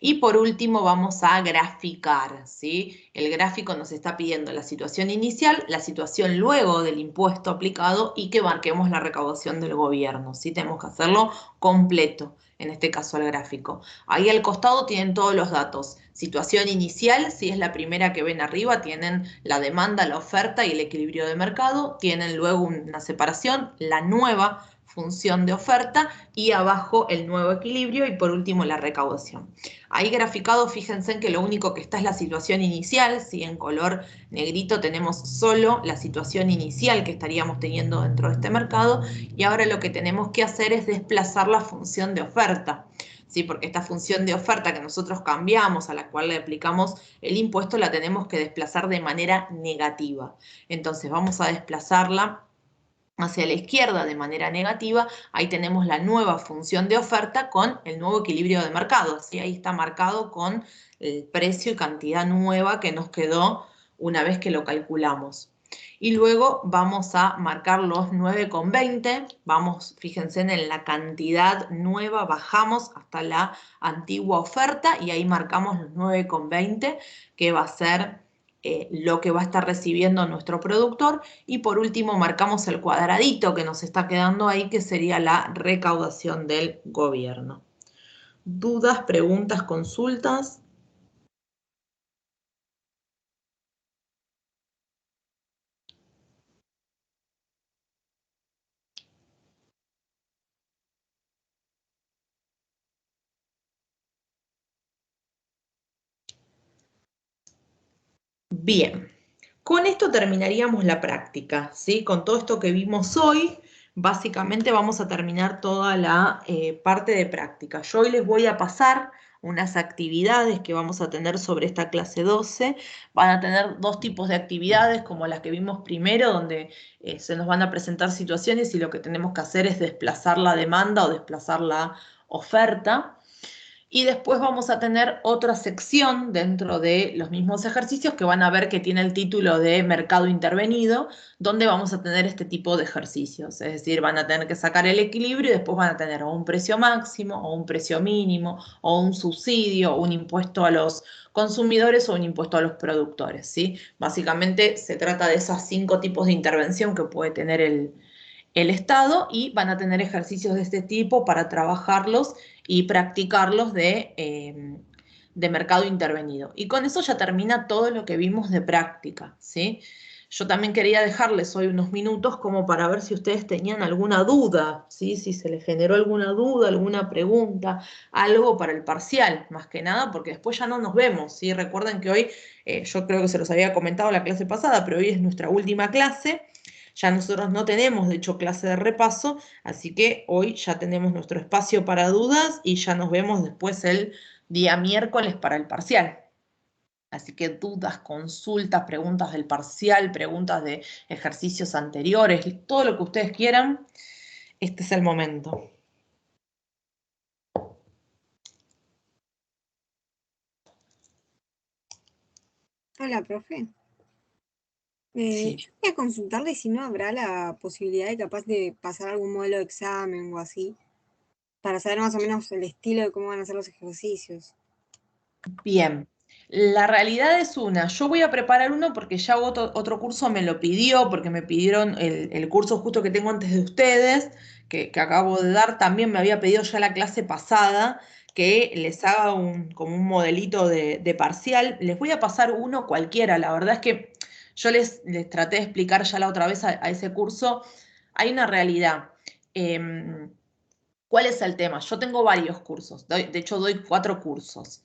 Y por último vamos a graficar, ¿sí? El gráfico nos está pidiendo la situación inicial, la situación luego del impuesto aplicado y que marquemos la recaudación del gobierno, ¿sí? Tenemos que hacerlo completo, en este caso el gráfico. Ahí al costado tienen todos los datos. Situación inicial, si es la primera que ven arriba, tienen la demanda, la oferta y el equilibrio de mercado. Tienen luego una separación, la nueva función de oferta, y abajo el nuevo equilibrio, y por último la recaudación. Ahí graficado, fíjense en que lo único que está es la situación inicial, ¿sí? En color negrito tenemos solo la situación inicial que estaríamos teniendo dentro de este mercado, y ahora lo que tenemos que hacer es desplazar la función de oferta. ¿sí? Porque esta función de oferta que nosotros cambiamos, a la cual le aplicamos el impuesto, la tenemos que desplazar de manera negativa. Entonces vamos a desplazarla hacia la izquierda de manera negativa. Ahí tenemos la nueva función de oferta con el nuevo equilibrio de mercado. ¿Sí? Ahí está marcado con el precio y cantidad nueva que nos quedó una vez que lo calculamos. Y luego vamos a marcar los 9,20. Vamos, fíjense en la cantidad nueva, bajamos hasta la antigua oferta y ahí marcamos los 9,20, que va a ser lo que va a estar recibiendo nuestro productor. Y por último marcamos el cuadradito que nos está quedando ahí, que sería la recaudación del gobierno. ¿Dudas, preguntas, consultas? Bien, con esto terminaríamos la práctica, ¿sí? Con todo esto que vimos hoy, básicamente vamos a terminar toda la parte de práctica. Yo hoy les voy a pasar unas actividades que vamos a tener sobre esta clase 12. Van a tener dos tipos de actividades, como las que vimos primero, donde se nos van a presentar situaciones y lo que tenemos que hacer es desplazar la demanda o desplazar la oferta. Y después vamos a tener otra sección dentro de los mismos ejercicios que van a ver que tiene el título de mercado intervenido, donde vamos a tener este tipo de ejercicios. Es decir, van a tener que sacar el equilibrio y después van a tener o un precio máximo, o un precio mínimo, o un subsidio, o un impuesto a los consumidores o un impuesto a los productores, ¿sí? Básicamente se trata de esos 5 tipos de intervención que puede tener el Estado, y van a tener ejercicios de este tipo para trabajarlos y practicarlos de mercado intervenido. Y con eso ya termina todo lo que vimos de práctica, ¿sí? Yo también quería dejarles hoy unos minutos como para ver si ustedes tenían alguna duda, ¿sí? Si se les generó alguna duda, alguna pregunta, algo para el parcial, más que nada, porque después ya no nos vemos, ¿sí? Recuerden que hoy, yo creo que se los había comentado la clase pasada, pero hoy es nuestra última clase. Ya nosotros no tenemos, de hecho, clase de repaso, así que hoy ya tenemos nuestro espacio para dudas y ya nos vemos después el día miércoles para el parcial. Así que dudas, consultas, preguntas del parcial, preguntas de ejercicios anteriores, todo lo que ustedes quieran, este es el momento. Hola, profe. Sí. Yo quería consultarle si no habrá la posibilidad de capaz de pasar algún modelo de examen o así, para saber más o menos el estilo de cómo van a ser los ejercicios. Bien, la realidad es una. Yo voy a preparar uno porque ya otro curso me lo pidió, porque me pidieron el curso justo que tengo antes de ustedes, que acabo de dar, también me había pedido ya la clase pasada que les haga como un modelito de parcial. Les voy a pasar uno cualquiera. La verdad es que yo les traté de explicar ya la otra vez a ese curso. Hay una realidad. ¿Cuál es el tema? Yo tengo varios cursos. De hecho, doy 4 cursos.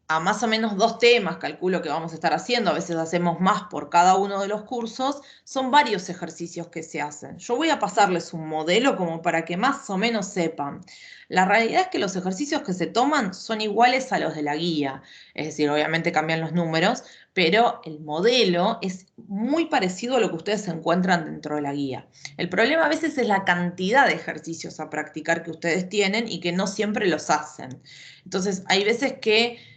A más o menos 2 temas, calculo que vamos a estar haciendo, a veces hacemos más por cada uno de los cursos, son varios ejercicios que se hacen. Yo voy a pasarles un modelo como para que más o menos sepan. La realidad es que los ejercicios que se toman son iguales a los de la guía, es decir, obviamente cambian los números, pero el modelo es muy parecido a lo que ustedes encuentran dentro de la guía. El problema a veces es la cantidad de ejercicios a practicar que ustedes tienen y que no siempre los hacen. Entonces, hay veces que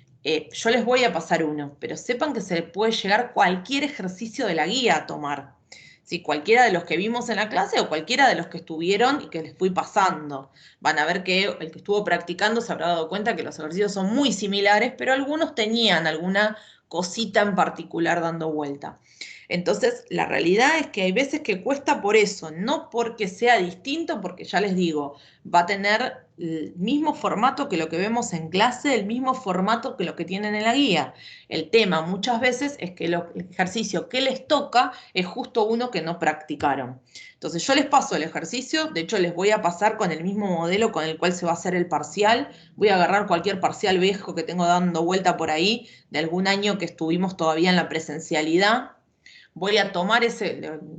yo les voy a pasar uno, pero sepan que se le puede llegar cualquier ejercicio de la guía a tomar. ¿Sí? Cualquiera de los que vimos en la clase o cualquiera de los que estuvieron y que les fui pasando. Van a ver que el que estuvo practicando se habrá dado cuenta que los ejercicios son muy similares, pero algunos tenían alguna cosita en particular dando vuelta. Entonces, la realidad es que hay veces que cuesta por eso, no porque sea distinto, porque ya les digo, va a tener el mismo formato que lo que vemos en clase, el mismo formato que lo que tienen en la guía. El tema muchas veces es que el ejercicio que les toca es justo uno que no practicaron. Entonces yo les paso el ejercicio, de hecho les voy a pasar con el mismo modelo con el cual se va a hacer el parcial. Voy a agarrar cualquier parcial viejo que tengo dando vuelta por ahí, de algún año que estuvimos todavía en la presencialidad. Voy a tomar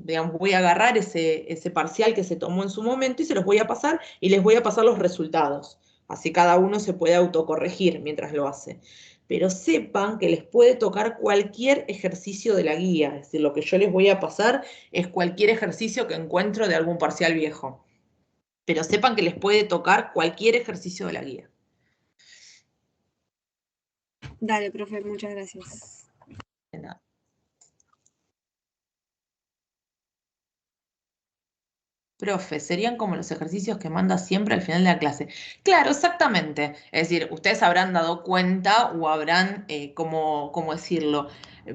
digamos, voy a agarrar ese parcial que se tomó en su momento y se los voy a pasar y les voy a pasar los resultados. Así cada uno se puede autocorregir mientras lo hace. Pero sepan que les puede tocar cualquier ejercicio de la guía. Es decir, lo que yo les voy a pasar es cualquier ejercicio que encuentro de algún parcial viejo. Pero sepan que les puede tocar cualquier ejercicio de la guía. Dale, profe, muchas gracias. De nada. Profe, serían como los ejercicios que manda siempre al final de la clase. Claro, exactamente. Es decir, ustedes habrán dado cuenta o habrán, ¿cómo decirlo? Eh,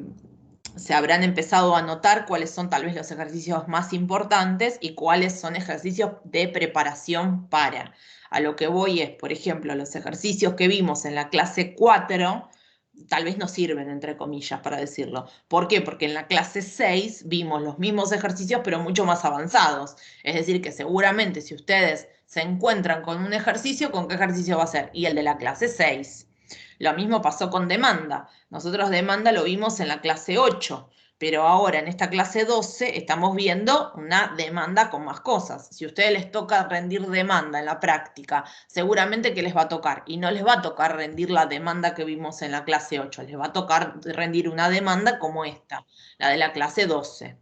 Se habrán empezado a notar cuáles son tal vez los ejercicios más importantes y cuáles son ejercicios de preparación para. A lo que voy es, por ejemplo, los ejercicios que vimos en la clase 4, tal vez no sirven, entre comillas, para decirlo. ¿Por qué? Porque en la clase 6 vimos los mismos ejercicios, pero mucho más avanzados. Es decir, que seguramente si ustedes se encuentran con un ejercicio, ¿con qué ejercicio va a ser? Y el de la clase 6. Lo mismo pasó con demanda. Nosotros demanda lo vimos en la clase 8, pero ahora en esta clase 12 estamos viendo una demanda con más cosas. Si a ustedes les toca rendir demanda en la práctica, seguramente que les va a tocar. Y no les va a tocar rendir la demanda que vimos en la clase 8, les va a tocar rendir una demanda como esta, la de la clase 12.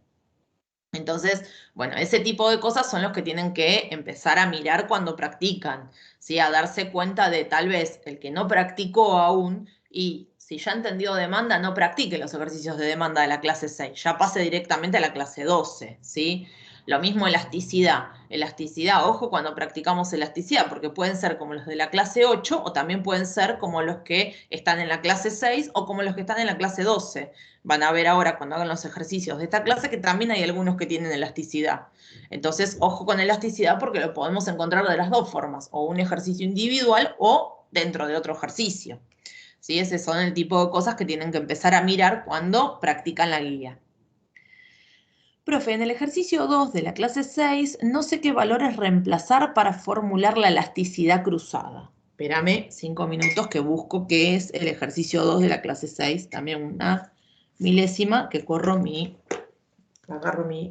Entonces, bueno, ese tipo de cosas son los que tienen que empezar a mirar cuando practican, ¿sí? A darse cuenta de tal vez el que no practicó aún y si ya entendió demanda, no practique los ejercicios de demanda de la clase 6, ya pase directamente a la clase 12, ¿sí? Lo mismo elasticidad. Elasticidad, ojo cuando practicamos elasticidad, porque pueden ser como los de la clase 8 o también pueden ser como los que están en la clase 6 o como los que están en la clase 12. Van a ver ahora cuando hagan los ejercicios de esta clase que también hay algunos que tienen elasticidad. Entonces, ojo con elasticidad porque lo podemos encontrar de las dos formas, o un ejercicio individual o dentro de otro ejercicio. ¿Sí? Ese son el tipo de cosas que tienen que empezar a mirar cuando practican la guía. Profe, en el ejercicio 2 de la clase 6, no sé qué valores reemplazar para formular la elasticidad cruzada. Espérame 5 minutos que busco qué es el ejercicio 2 de la clase 6. También una milésima que agarro mi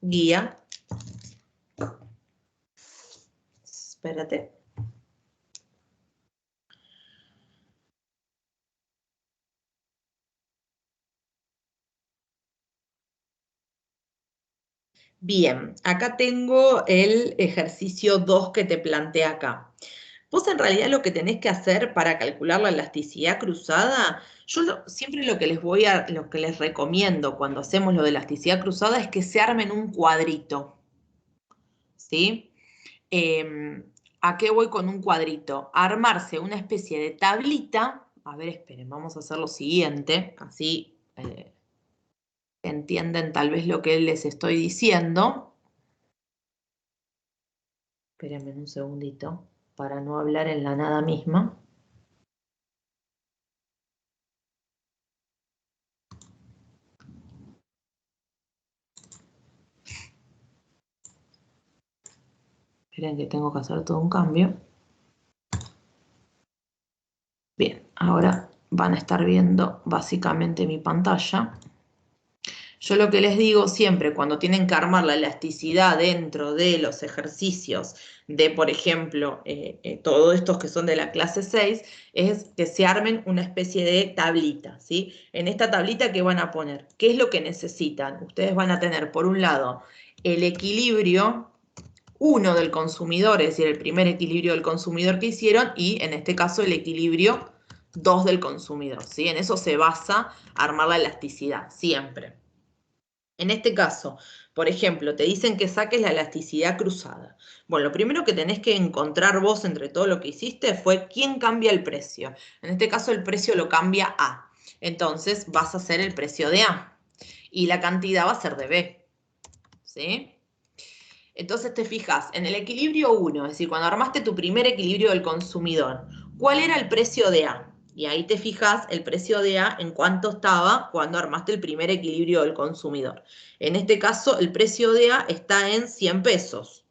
guía. Espérate. Bien, acá tengo el ejercicio 2 que te planteé acá. Vos en realidad lo que tenés que hacer para calcular la elasticidad cruzada, siempre lo que les recomiendo cuando hacemos lo de elasticidad cruzada es que se armen un cuadrito, ¿sí? ¿A qué voy con un cuadrito? A armarse una especie de tablita. A ver, esperen, vamos a hacer lo siguiente, así entienden tal vez lo que les estoy diciendo. Espérenme un segundito para no hablar en la nada misma. Esperen que tengo que hacer todo un cambio. Bien, ahora van a estar viendo básicamente mi pantalla. Yo lo que les digo siempre cuando tienen que armar la elasticidad dentro de los ejercicios de, por ejemplo, todos estos que son de la clase 6, es que se armen una especie de tablita, ¿sí? En esta tablita, ¿qué van a poner? ¿Qué es lo que necesitan? Ustedes van a tener, por un lado, el equilibrio 1 del consumidor, es decir, el primer equilibrio del consumidor que hicieron, y en este caso el equilibrio 2 del consumidor, ¿sí? En eso se basa armar la elasticidad, siempre. En este caso, por ejemplo, te dicen que saques la elasticidad cruzada. Bueno, lo primero que tenés que encontrar vos entre todo lo que hiciste fue quién cambia el precio. En este caso el precio lo cambia A. Entonces vas a hacer el precio de A. Y la cantidad va a ser de B. ¿Sí? Entonces te fijas en el equilibrio 1, es decir, cuando armaste tu primer equilibrio del consumidor, ¿cuál era el precio de A? Y ahí te fijas el precio de A en cuánto estaba cuando armaste el primer equilibrio del consumidor. En este caso, el precio de A está en 100 pesos.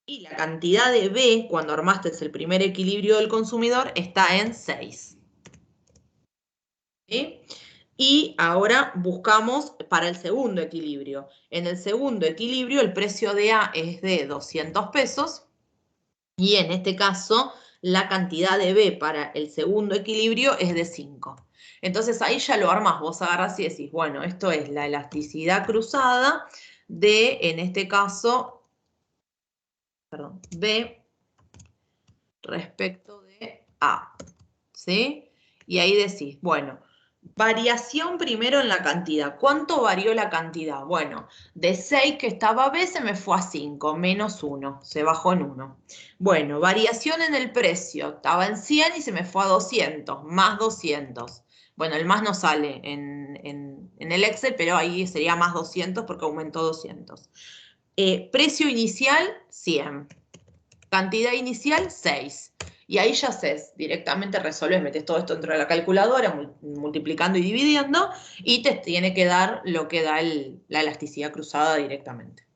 Y la cantidad de B, cuando armaste el primer equilibrio del consumidor, está en 6. ¿Sí? Y ahora buscamos para el segundo equilibrio. En el segundo equilibrio el precio de A es de 200 pesos y en este caso la cantidad de B para el segundo equilibrio es de 5. Entonces ahí ya lo armás, vos agarrás y decís, bueno, esto es la elasticidad cruzada de, en este caso, perdón, B respecto de A, ¿sí? Y ahí decís, bueno, variación primero en la cantidad. ¿Cuánto varió la cantidad? Bueno, de 6 que estaba B se me fue a 5, menos 1, se bajó en 1. Bueno, variación en el precio. Estaba en 100 y se me fue a 200, más 200. Bueno, el más no sale en el Excel, pero ahí sería más 200 porque aumentó 200. Precio inicial, 100. Cantidad inicial, 6. Y ahí ya haces, directamente resolves, metes todo esto dentro de la calculadora, multiplicando y dividiendo, y te tiene que dar lo que da la elasticidad cruzada directamente.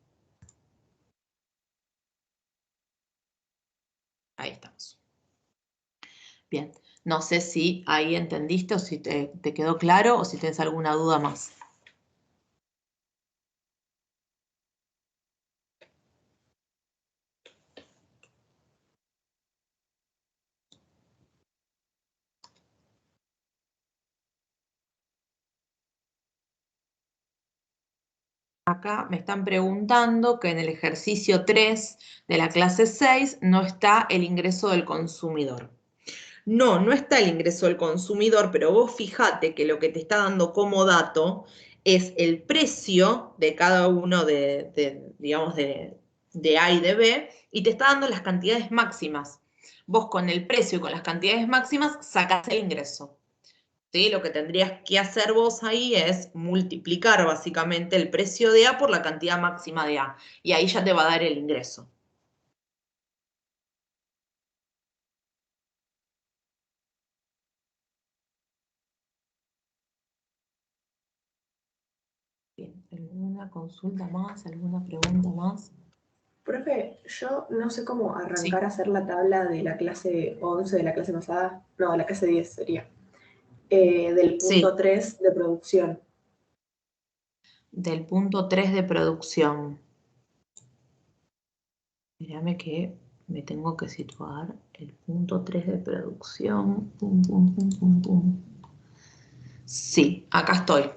Ahí estamos. Bien, no sé si ahí entendiste o si te quedó claro o si tienes alguna duda más. Acá me están preguntando que en el ejercicio 3 de la clase 6 no está el ingreso del consumidor. No, no está el ingreso del consumidor, pero vos fíjate que lo que te está dando como dato es el precio de cada uno digamos, de A y de B, y te está dando las cantidades máximas. Vos con el precio y con las cantidades máximas sacás el ingreso. ¿Sí? Lo que tendrías que hacer vos ahí es multiplicar básicamente el precio de A por la cantidad máxima de A, y ahí ya te va a dar el ingreso. Bien, ¿alguna consulta más? ¿Alguna pregunta más? Profe, yo no sé cómo arrancar a hacer la tabla de la clase 11 de la clase pasada, no, de la clase 10 sería, del punto 3 de producción. Del punto 3 de producción. Mírame que me tengo que situar. El punto 3 de producción. Pum, pum, pum, pum, pum. Sí, acá estoy.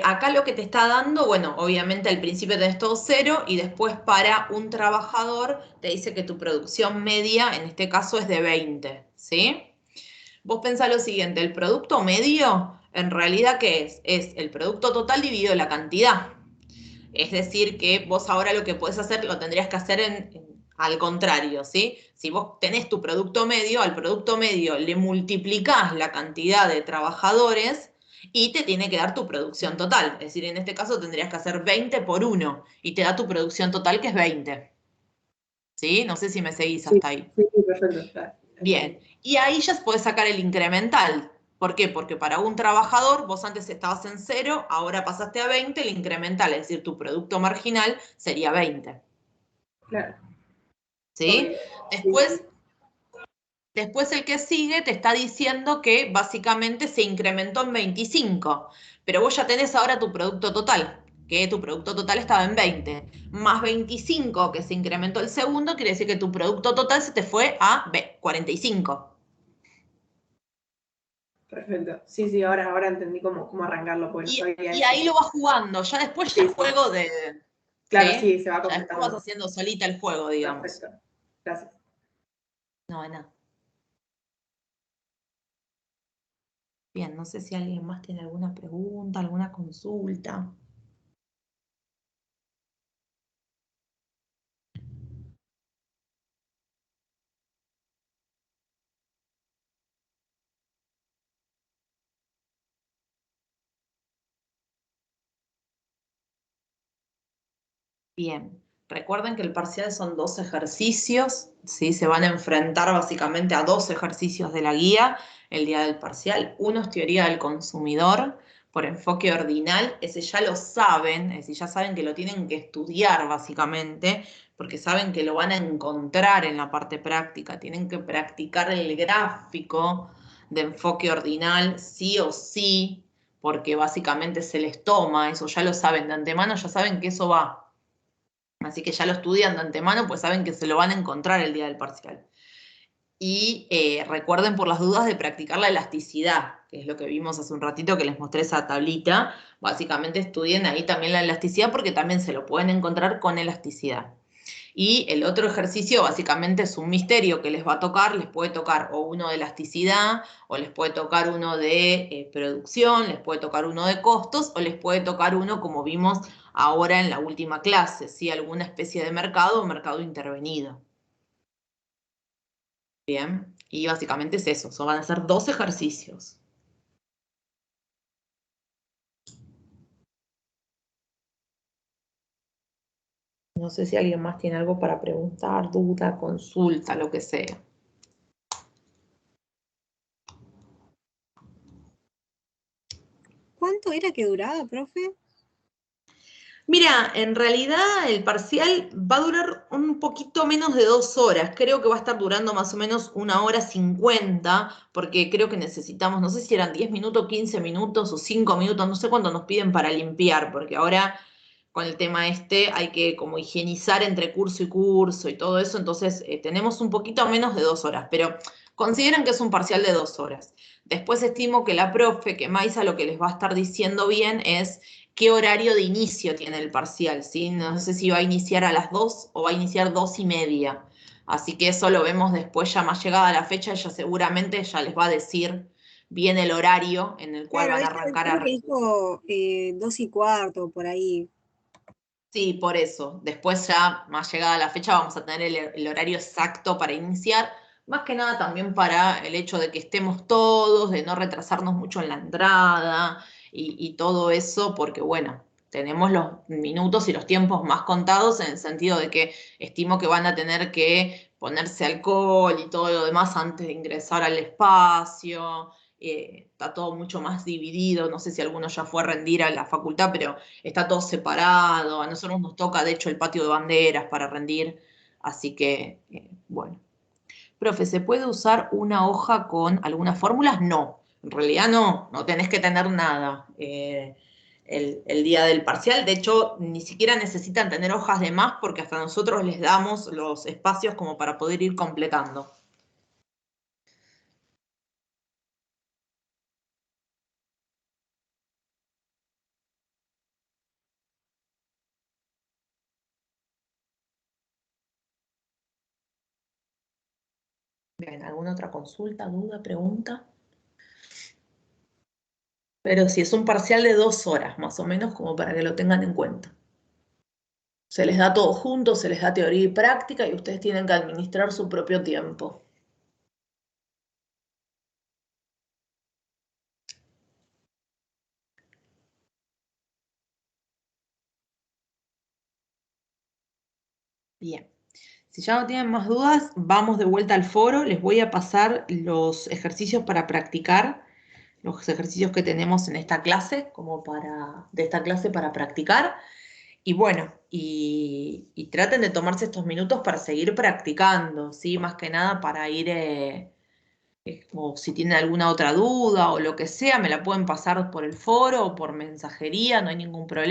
Acá lo que te está dando, bueno, obviamente al principio tenés todo 0 y después para un trabajador te dice que tu producción media, en este caso, es de 20, ¿sí? Vos pensás lo siguiente, el producto medio, en realidad, ¿qué es? Es el producto total dividido la cantidad. Es decir, que vos ahora lo que podés hacer, lo tendrías que hacer al contrario, ¿sí? Si vos tenés tu producto medio, al producto medio le multiplicás la cantidad de trabajadores y te tiene que dar tu producción total. Es decir, en este caso tendrías que hacer 20 por 1 y te da tu producción total, que es 20. ¿Sí? No sé si me seguís hasta ahí. Sí, perfecto. Claro. Bien, y ahí ya podés sacar el incremental. ¿Por qué? Porque para un trabajador, vos antes estabas en 0, ahora pasaste a 20, el incremental, es decir, tu producto marginal sería 20. Claro. ¿Sí? Okay. Después el que sigue te está diciendo que básicamente se incrementó en 25, pero vos ya tenés ahora tu producto total, que tu producto total estaba en 20, más 25 que se incrementó el segundo, quiere decir que tu producto total se te fue a 45. Perfecto. Sí, ahora entendí cómo arrancarlo, porque no sabía Y eso. ahí lo vas jugando, ya después ya Sí, el juego de... Claro, ¿sí? sí, se va Ya después completando. vas haciendo solita el juego, digamos. Perfecto. Gracias. No, de nada. Bien, no sé si alguien más tiene alguna pregunta, alguna consulta. Bien, recuerden que el parcial son 2 ejercicios, ¿sí? Se van a enfrentar básicamente a 2 ejercicios de la guía el día del parcial. Uno es teoría del consumidor por enfoque ordinal, ese ya lo saben, es decir, ya saben que lo tienen que estudiar básicamente, porque saben que lo van a encontrar en la parte práctica, tienen que practicar el gráfico de enfoque ordinal sí o sí, porque básicamente se les toma, eso ya lo saben de antemano, ya saben que eso va. Así que ya lo estudian de antemano, pues saben que se lo van a encontrar el día del parcial. Y recuerden por las dudas de practicar la elasticidad, que es lo que vimos hace un ratito que les mostré esa tablita. Básicamente estudien ahí también la elasticidad porque también se lo pueden encontrar con elasticidad. Y el otro ejercicio básicamente es un misterio que les va a tocar, les puede tocar o uno de elasticidad, o les puede tocar uno de producción, les puede tocar uno de costos, o les puede tocar uno como vimos ahora en la última clase, ¿sí? Alguna especie de mercado o mercado intervenido. Bien, y básicamente es eso, van a ser 2 ejercicios. No sé si alguien más tiene algo para preguntar, duda, consulta, lo que sea. ¿Cuánto era que duraba, profe? Mira, en realidad el parcial va a durar un poquito menos de 2 horas. Creo que va a estar durando más o menos 1 hora 50, porque creo que necesitamos, no sé si eran 10 minutos, 15 minutos o 5 minutos, no sé cuánto nos piden para limpiar, porque ahora con el tema este hay que como higienizar entre curso y todo eso, entonces tenemos un poquito menos de 2 horas, pero consideren que es un parcial de 2 horas. Después estimo que la profe, que Maisa lo que les va a estar diciendo bien es qué horario de inicio tiene el parcial, ¿sí? No sé si va a iniciar a las 2 o va a iniciar 2:30. Así que eso lo vemos después, ya más llegada la fecha, ella seguramente ya les va a decir bien el horario en el cual Claro, van a ella arrancar creo a... que dijo 2:15, por ahí. Sí, por eso. Después ya, más llegada la fecha, vamos a tener el horario exacto para iniciar. Más que nada también para el hecho de que estemos todos, de no retrasarnos mucho en la entrada y todo eso, porque bueno, tenemos los minutos y los tiempos más contados en el sentido de que estimo que van a tener que ponerse alcohol y todo lo demás antes de ingresar al espacio. Está todo mucho más dividido. No sé si alguno ya fue a rendir a la facultad, pero está todo separado, a nosotros nos toca de hecho el patio de banderas para rendir, así que, bueno. Profe, ¿se puede usar una hoja con algunas fórmulas? No, en realidad no tenés que tener nada el día del parcial, de hecho ni siquiera necesitan tener hojas de más porque hasta nosotros les damos los espacios como para poder ir completando. Bien, ¿alguna otra consulta, duda, pregunta? Pero si es un parcial de 2 horas, más o menos, como para que lo tengan en cuenta. Se les da todo junto, se les da teoría y práctica y ustedes tienen que administrar su propio tiempo. Bien. Si ya no tienen más dudas, vamos de vuelta al foro. Les voy a pasar los ejercicios para practicar, los ejercicios que tenemos en esta clase, de esta clase para practicar. Y bueno, y traten de tomarse estos minutos para seguir practicando, ¿sí? Más que nada para ir, o si tienen alguna otra duda o lo que sea, me la pueden pasar por el foro o por mensajería, no hay ningún problema.